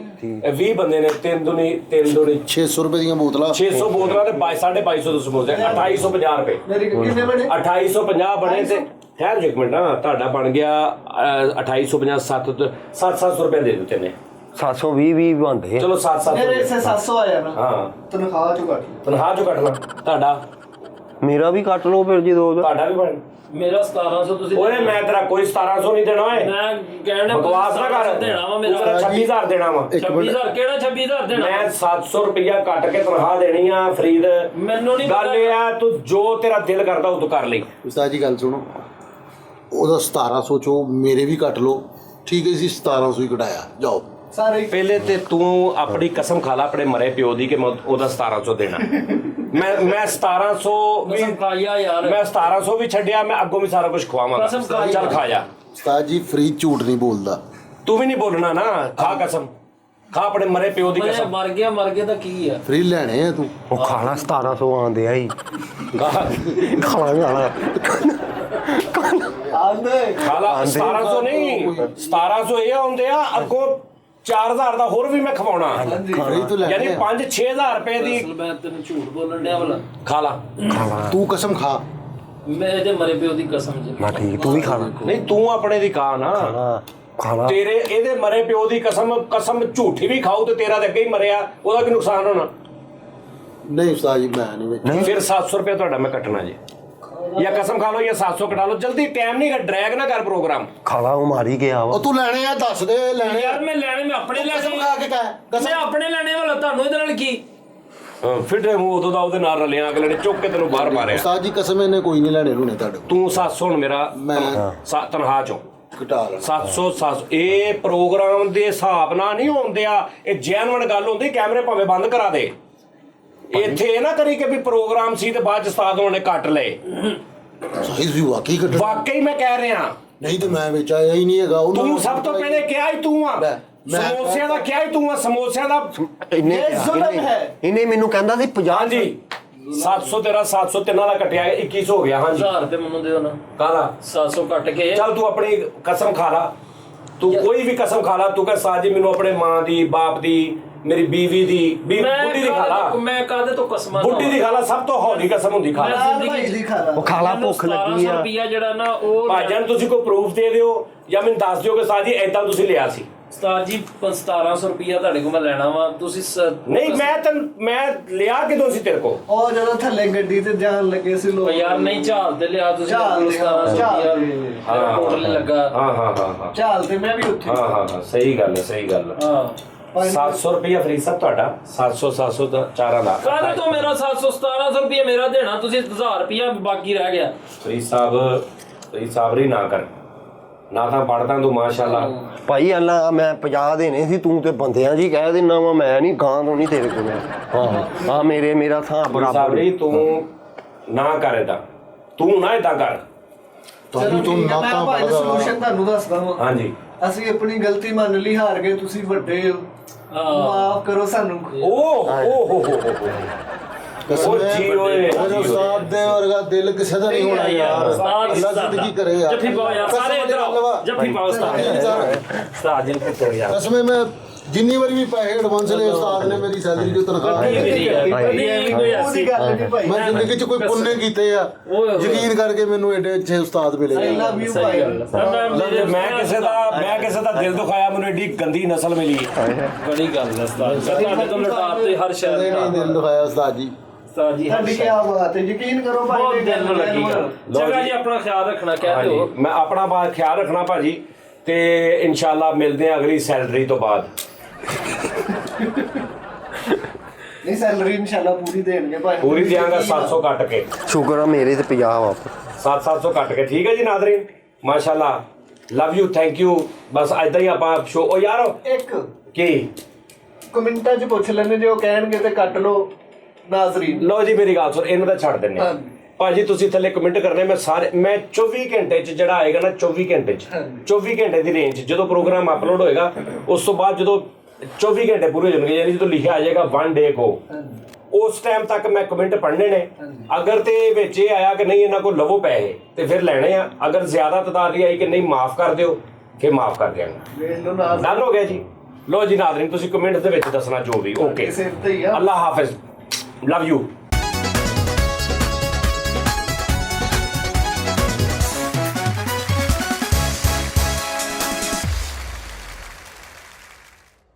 ਇਹ 20 ਬੰਦੇ ਨੇ 3 ਦੁਨੀ 600 ਰੁਪਏ ਦੀਆਂ ਬੋਤਲਾਂ 600 ਬੋਤਲਾਂ ਤੇ 250 ਦੇ ਸਮੋਸੇ 2850 ਰੁਪਏ ਮੇਰੀ ਕਿੰਨੇ ਬਣੇ 2850 ਬਣੇ ਤੇ ਠਹਿਰ ਇੱਕ ਮਿੰਟ ਨਾ ਤੁਹਾਡਾ ਬਣ ਗਿਆ 2850 700 ਰੁਪਏ ਦੇ ਦਿੱਤੇ ਨੇ 720 ਬਣਦੇ ਆ। ਚਲੋ 700 ਮੇਰੇ ਇਸੇ 700 ਆਇਆ ਨਾ ਹਾਂ ਤਨਖਾਹ ਚੋਂ ਕੱਟ ਤਨਖਾਹ ਚੋਂ ਕੱਟਣਾ ਤੁਹਾਡਾ ਮੇਰਾ ਵੀ ਕੱਟ ਲਓ ਫਿਰ ਜੀ ਦੋ ਦਾ। ਤੁਹਾਡਾ ਵੀ ਬਣ ਮੇਰਾ 1700 ਤੁਸੀਂ ਓਏ ਮੈਂ ਤੇਰਾ ਕੋਈ 1700 ਨਹੀਂ ਦੇਣਾ ਓਏ ਮੈਂ ਕਹਿਣਾ ਬਕਵਾਸ ਨਾ ਕਰ ਦੇਣਾ ਵਾ ਮੇਰਾ ਮੇਰਾ 26000 ਦੇਣਾ ਵਾ 26000 ਕਿਹੜਾ 26000 ਦੇਣਾ ਮੈਂ 700 ਰੁਪਇਆ ਕੱਟ ਕੇ ਤਨਖਾਹ ਦੇਣੀ ਆ ਫਰੀਦ ਮੈਨੂੰ ਨਹੀਂ ਗੱਲ ਇਹ ਆ ਤੂੰ ਜੋ ਤੇਰਾ ਦਿਲ ਕਰਦਾ ਉਹ ਤੂੰ ਕਰ ਲਈ ਉਸਤਾਦ ਜੀ ਗੱਲ ਸੁਣੋ ਉਹਦਾ 1700 ਚੋਂ ਮੇਰੇ ਵੀ ਕੱਟ ਲਓ ਠੀਕ ਹੈ ਜੀ 1700 ਹੀ ਕਟਾਇਆ ਜਾਓ ਸਾਰੇ ਪਹਿਲੇ ਤੇ ਤੂੰ ਆਪਣੀ ਕਸਮ ਖਾ ਲਾ ਆਪਣੇ ਮਰੇ ਪਿਓ ਦੀ ਕਿ ਮੈਂ ਉਹਦਾ 1700 ਦੇਣਾ ਮੈਂ 1700 ਵੀ ਕਸਮ ਖਾਇਆ ਯਾਰ ਮੈਂ 1700 ਵੀ ਛੱਡਿਆ ਮੈਂ ਅੱਗੋਂ ਵੀ ਸਾਰਾ ਕੁਝ ਖਵਾਵਾਂਗਾ ਕਸਮ ਖਾ ਚੱਲ ਖਾ ਜਾ ਉਸਤਾਦ ਜੀ ਫਰੀਦ ਝੂਠ ਨਹੀਂ ਬੋਲਦਾ ਤੂੰ ਵੀ ਨਹੀਂ ਬੋਲਣਾ ਨਾ ਖਾ ਕਸਮ ਖਾ ਆਪਣੇ ਮਰੇ ਪਿਓ ਦੀ ਮੈਂ ਕਸਮ ਮਰ ਗਿਆ ਤਾਂ ਕੀ ਆ ਫਰੀਦ ਲੈਣੇ ਆ ਤੂੰ ਉਹ ਖਾਣਾ 1700 ਆਉਂਦੇ ਆ ਹੀ ਖਾ ਖਾਣਾ ਆਂਦੇ ਖਾ ਲਾ 1700 ਨਹੀਂ 1700 ਇਹ ਆਉਂਦੇ ਆ ਅੱਗੋਂ 4000 ਦਾ ਹੋਰ ਵੀ ਮੈਂ ਖਵਾਉਣਾ ਫਰੀਦ ਤੂੰ ਯਾਨੀ ਲੈਣੇ ਆ 5-6000 ਰੁਪਏ ਦੀ ਅਸਲ ਮੈਂ ਤੈਨੂੰ ਝੂਠ ਬੋਲਣ ਡਿਆ ਭਲਾ ਖਾ ਲਾ ਤੂੰ ਕਸਮ ਖਾ ਮੈਂ ਇਹਦੇ ਮਰੇ ਪਿਓ ਦੀ ਕਸਮ ਜੀ ਮੈਂ ਠੀਕ ਤੂੰ ਵੀ ਖਾਣਾ ਨਹੀਂ ਤੂੰ ਆਪਣੇ ਦੀ ਖਾ ਨਾ ਖਾਣਾ ਤੇਰੇ ਇਹਦੇ ਮਰੇ ਪਿਓ ਦੀ ਕਸਮ ਝੂਠੀ ਵੀ ਖਾਊ ਤੇ ਤੇਰਾ ਤੇ ਅੱਗੇ ਹੀ ਮਰਿਆ ਉਹਦਾ ਕੀ ਨੁਕਸਾਨ ਹੋਣਾ ਨਹੀਂ ਉਸਤਾਦ ਜੀ ਮੈਂ ਨਹੀਂ ਵੇਚਣਾ ਫਿਰ 700 ਰੁਪਏ ਤੁਹਾਡਾ ਮੈਂ ਕੱਟਣਾ ਜੀ ਜਾਂ ਕਸਮ ਖਾ ਲਓ ਜਾਂ 700 ਕਟਾ ਲਓ ਜਲਦੀ ਟਾਈਮ ਨਹੀਂ ਡਰੈਗ ਨਾ ਕਰ ਪ੍ਰੋਗਰਾਮ ਖਾਣਾ ਉਹ ਮਾਰੀ ਗਿਆ ਵਾ ਉਹ ਤੂੰ ਲੈਣੇ ਆ ਦੱਸ ਦੇ ਲੈਣੇ ਆ ਯਾਰ ਮੈਂ ਲੈਣੇ ਮੈਂ ਆਪਣੇ ਲੈਣੇ ਕਸਮ ਖਾ ਕੇ ਕਹਿ ਮੈਂ ਕਸਮ ਆਪਣੇ ਲੈਣੇ ਵਾਲਾ ਤੁਹਾਨੂੰ ਇਹਦੇ ਨਾਲ ਕੀ ਫਿੱਟੇ ਮੂੰਹ ਉਦੋਂ ਦਾ ਉਹਦੇ ਨਾਲ ਰਲਿਆ ਅਗਲੇ ਨੇ ਚੁੱਕ ਕੇ ਤੈਨੂੰ ਬਾਹਰ ਮਾਰਿਆ ਉਸਤਾਦ ਜੀ ਕਸਮ ਇਹਨੇ ਕੋਈ ਨਹੀਂ ਲੈਣੇ ਲੂਣੇ ਤੁਹਾਡੇ ਕੋਲ ਤੂੰ 700 ਹੁਣ ਮੇਰਾ ਮੈਂ ਤਨਖਾਹ ਚੋਂ ਘਟਾ ਲਾ 700 ਇਹ ਪ੍ਰੋਗਰਾਮ ਦੇ ਹਿਸਾਬ ਨਾਲ ਨਹੀਂ ਹੁੰਦੇ ਆ ਇਹ ਜੈਨੂਇਨ ਗੱਲ ਹੁੰਦੀ ਕੈਮਰੇ ਭਾਵੇਂ ਬੰਦ ਕਰਾ ਦੇ ਇੱਥੇ ਇਹ ਨਾ ਕਰੀ ਕਿ ਵੀ ਪ੍ਰੋਗਰਾਮ ਸੀ ਤੇ ਬਾਅਦ ਚ ਉਸਤਾਦ ਹੋਣੇ ਕੱਟ ਲਏ ਸਹੀ ਸੀ ਵਾਕਈ ਘਟ ਵਾਕਈ ਮੈਂ ਕਹਿ ਰਿਹਾ ਨਹੀਂ ਤੇ ਮੈਂ ਵੇਚਿਆ ਹੀ ਨਹੀਂ ਹੈਗਾ ਉਹਨੂੰ ਤੂੰ ਸਭ ਤੋਂ ਪਹਿਲੇ ਕਿਹਾ ਹੀ ਤੂੰ ਆ ਮੈਂ- ਸਮੋਸਿਆਂ ਦਾ ਕਿਹਾ ਹੀ ਤੂੰ ਆ ਸਮੋਸਿਆਂ ਦਾ ਇਹਨੇ ਇਹ ਜ਼ੁਲਮ ਹੈ। ਇਹਨੇ ਮੈਨੂੰ ਕਹਿੰਦਾ ਸੀ 50 ਹਾਂਜੀ 700 ਤੇਰਾ 700 ਤਿੰਨਾਂ ਦਾ ਕੱਟਿਆ 2100 ਹੋ ਗਿਆ ਹਾਂਜੀ 1000 ਰੁਪਏ ਮੈਨੂੰ ਦੇ ਦੇਣਾ ਕਾਹਦਾ 700 ਕੱਟ ਕੇ ਚੱਲ ਤੂੰ ਆਪਣੀ ਕਸਮ ਖਾ ਲਾ ਤੂੰ ਕੋਈ ਵੀ ਕਸਮ ਖਾ ਲਾ ਤੂੰ ਕਹ ਸਾਜੀ ਮੈਨੂੰ ਆਪਣੇ ਮਾਂ ਦੀ ਬਾਪ ਦੀ ਮੇਰੀ ਬੀਵੀ ਦੀ ਬੁੱਢੀ ਦੀ ਖਾ ਲਾ ਮੈਂ ਕਾਹਦੇ ਤੋਂ ਕਸਮਾਂ ਬੁੱਢੀ ਦੀ ਖਾ ਲਾ ਸਭ ਤੋਂ ਹੌਲੀ ਕਸਮ ਹੁੰਦੀ ਖਾ ਲਾ ਭਾਈ ਦੀ ਖਾਣਾ ਉਹ ਖਾਲਾ ਭੁੱਖ ਲੱਗੀ ਆ ਰੁਪਿਆ ਜਿਹੜਾ ਨਾ ਉਹ ਭਾਜਨ ਤੁਸੀਂ ਕੋਈ ਪ੍ਰੂਫ ਦੇ ਦਿਓ ਜਾਂ ਮੈਨੂੰ ਦੱਸ ਦਿਓ ਕਿ ਸਾਜੀ ਐਦਾਂ ਤੁਸੀਂ ਲਿਆ ਸੀ ਉਸਤਾਦ ਜੀ 1700 ਰੁਪਿਆ ਤੁਹਾਡੇ ਕੋਲ ਮੈਂ ਲੈਣਾ ਵਾ ਤੁਸੀਂ ਨਹੀਂ ਮੈਂ ਲਿਆ ਕਿਦੋਂ ਸੀ ਤੇਰੇ ਕੋ ਉਹ ਜਦੋਂ ਥੱਲੇ ਗੱਡੀ ਤੇ ਜਾਣ ਲੱਗੇ ਸੀ ਲੋਕ ਯਾਰ ਨਹੀਂ ਝਾਲ ਤੇ ਲਿਆ ਤੁਸੀਂ ਝਾਲ ਤੇ, 1700 ਰੁਪਿਆ ਹਾਂ ਟੋਟਲ ਲੱਗਾ ਹਾਂ ਚਾਲ ਤੇ ਮੈਂ ਵੀ ਉੱਥੇ ਹਾਂ ਸਹੀ ਗੱਲ ਹੈ ਹਾਂ 700 ਰੁਪਇਆ ਫਰੀ ਸਭ ਤੁਹਾਡਾ 700 ਦਾ ਚਾਰਾਂ ਦਾ ਕਾਹਦੇ ਤੋਂ ਮੇਰਾ 1700 ਰੁਪਿਆ ਮੇਰਾ ਦੇਣਾ ਤੁਸੀਂ 1000 ਰੁਪਿਆ ਬਾਕੀ ਰਹਿ ਗਿਆ ਫਰੀ ਸਾਹਿਬ ਰੀ ਨਾ ਕਰ ਨਾ ਤਾਂ ਪੜਦਾ ਤੂੰ ਮਾਸ਼ਾਅੱਲਾ ਭਾਈ ਅੱਲਾ ਮੈਂ 50 ਦੇਣੇ ਸੀ ਤੂੰ ਤੇ ਬੰਦਿਆਂ ਜੀ ਕਹਿ ਦਿੰਦਾ ਵਾ ਮੈਂ ਨਹੀਂ ਗਾਂ ਤੋਂ ਨਹੀਂ ਤੇਰੇ ਕੋਲ ਹਾਂ ਹਾਂ ਮੇਰਾ ਥਾਂ ਬਰਾਬਰ ਸਾਬਰੀ ਤੂੰ ਨਾ ਕਰ ਏਦਾਂ ਤੂੰ ਨਾ ਏਦਾਂ ਕਰ ਤੁਹਾਨੂੰ ਤੂੰ ਨਾ ਤਾਂ ਭਾਈ ਪੜਦਾ ਸੋਲੂਸ਼ਨ ਤੁਹਾਨੂੰ ਦੱਸਦਾ ਹਾਂ ਹਾਂਜੀ ਅਸੀਂ ਆਪਣੀ ਗਲਤੀ ਮੰਨ ਲਈ ਹਾਰ ਗਏ ਤੁਸੀਂ ਵੱਡੇ ਹੋ ਮਾਫ ਕਰੋ ਸਾਨੂੰ ਓ ਹੋ ਕਸਮ ਉਹ ਜੀ ਓਏ, ਮੇਰੇ ਉਸਤਾਦ ਦੇ ਵਰਗਾ ਦਿਲ ਕਿਸੇ ਦਾ ਨਹੀਂ ਹੋਣਾ ਯਾਰ ਉਸਤਾਦ ਅੱਲਾ ਜ਼ਿੰਦਗੀ ਕਰੇ ਯਾਰ ਜੱਫੀ ਪਾਓ ਯਾਰ ਸਾਰੇ ਕਸਮ ਇੱਧਰ ਨਾਲ ਆਓ ਵਾ। ਜੱਫੀ ਪਾਓ ਉਸਤਾਦ ਉਸਤਾਦ ਜੀ ਨੂੰ ਪੁੱਛੋ ਯਾਰ ਕਸਮੇ ਮੈਂ ਜਿੰਨੀ ਵਾਰੀ ਵੀ ਪੈਸੇ ਐਡਵਾਂਸ ਲਏ ਉਸਤਾਦ ਨੇ ਮੇਰੀ ਸੈਲਰੀ ਚੋਂ ਤਨਖਾਹ ਨਹੀਂ ਦਿੱਤੀ। ਨਹੀਂ ਕੋਈ ਉਹਦੀ ਗੱਲ ਨਹੀਂ ਭਾਈ ਮੈਂ ਜ਼ਿੰਦਗੀ 'ਚ ਕੋਈ ਪੁੰਨੇ ਕੀਤੇ ਆ ਯਕੀਨ ਕਰਕੇ ਮੈਨੂੰ ਐਡੇ ਅੱਛੇ ਉਸਤਾਦ ਮਿਲੇ I love you ਭਾਈ ਮੈਂ ਕਿਸੇ ਦਾ ਦਿਲ ਦੁਖਾਇਆ ਮੈਨੂੰ ਏਡੀ ਗੰਦੀ ਨਸਲ ਮਿਲੀ ਬੜੀ ਗੱਲ ਹੈ ਉਸਤਾਦ ਤੁਹਾਡੇ ਤੋਂ ਲਟਾਤੇ ਹਰ ਕਦੇ ਸ਼ਹਿਰ ਨਹੀਂ ਦਿਲ ਦਿਖਾਇਆ ਉਸਤਾਦ ਜੀ ਉਸਤਾਦ ਜੀ ਤੁਹਾਡੀ ਕੀ ਬਾਤ ਹੈ ਯਕੀਨ ਕਰੋ ਭਾਈ ਬਹੁਤ ਇਹ ਦਿਲ ਨੂੰ ਲੱਗੀ ਗੱਲ ਲਓ ਜਗਾ ਜੀ। ਜੀ ਆਪਣਾ ਖਿਆਲ ਰੱਖਣਾ ਕਹਿ ਹਾਂਜੀ ਦਿਓ ਮੈਂ ਆਪਣਾ ਬਾਤ ਖਿਆਲ ਰੱਖਣਾ ਭਾਜੀ ਤੇ ਇਨਸ਼ਾਅੱਲਾ ਮਿਲਦੇ ਆ ਅਗਲੀ ਸੈਲਰੀ ਤੋਂ ਬਾਅਦ ਨਹੀਂ ਸੈਲਰੀ ਇਨਸ਼ਾਅੱਲਾ ਪੂਰੀ ਦੇਣਗੇ ਭਾਈ ਪੂਰੀ ਦਿਆਂਗਾ 700 ਕੱਟ ਕੇ ਸ਼ੁਕਰ ਆ ਮੇਰੇ ਤੇ 50 ਵਾਪਸ 700 ਕੱਟ ਕੇ ਠੀਕ ਹੈ ਜੀ ਨਾਜ਼ਰੀਨ ਮਾਸ਼ਾਅੱਲਾ ਲਵ ਯੂ ਥੈਂਕ ਯੂ ਬਸ ਐਦਾਂ ਹੀ ਆਪਾਂ ਸ਼ੋ ਉਹ ਯਾਰ ਇੱਕ ਕੀ ਕਮੈਂਟਾਂ 'ਚ ਪੁੱਛ ਲੈਣੇ ਜੇ ਉਹ ਕਹਿਣਗੇ ਤੇ ਕੱਟ ਲਓ ਨਾਜ਼ਰੀਨ ਲਓ ਜੀ ਮੇਰੀ ਗੱਲ ਸੁਣ ਇਹਨਾਂ ਦਾ ਛੱਡ ਦਿੰਨੇ ਆ ਭਾਜੀ ਤੁਸੀਂ ਥੱਲੇ ਕਮੈਂਟ ਕਰਨੇ ਮੈਂ 24 ਘੰਟੇ ਚ ਜਿਹੜਾ ਆਏਗਾ ਨਾ 24 ਘੰਟੇ ਚ 24 ਘੰਟੇ ਦੀ ਰੇਂਜ ਜਦੋਂ ਪ੍ਰੋਗਰਾਮ ਅਪਲੋਡ ਹੋਏਗਾ ਉਸ ਤੋਂ ਬਾਅਦ ਜਦੋਂ 24 ਘੰਟੇ ਪੂਰੇ ਹੋ ਜਾਣਗੇ ਯਾਨੀ ਜਦੋਂ ਲਿਖਿਆ ਆ ਜਾਏਗਾ 1 ਡੇ ਕੋ ਉਸ ਟਾਈਮ ਤੱਕ ਮੈਂ ਕਮੈਂਟ ਪੜ੍ਹਨੇ ਨੇ। ਅਗਰ ਤੇ ਵਿੱਚ ਇਹ ਆਇਆ ਕਿ ਨਹੀਂ ਇਹਨਾਂ ਕੋਲ ਲਵੋ ਪੈਸੇ ਤੇ ਫਿਰ ਲੈਣੇ ਆ, ਅਗਰ ਜ਼ਿਆਦਾ ਤਦਾਦ ਹੀ ਆਈ ਕਿ ਨਹੀਂ ਮਾਫ ਕਰ ਦਿਓ ਕਿ ਮਾਫ ਕਰ ਦਿਆਂਗਾ। ਵੇਖ ਲਓ ਨਾ ਡਨ ਹੋ ਗਿਆ ਜੀ। ਲੋ ਜੀ ਨਾਜ਼ਰੀਨ, ਤੁਸੀਂ ਕਮੈਂਟ ਦੇ ਵਿੱਚ ਦੱਸਣਾ ਜੋ ਵੀ। ਓਕੇ, ਸਿਰ ਤੇ ਹੀ ਆ। ਅੱਲਾ ਹਾਫਿਜ਼, ਲਵ ਯੂ।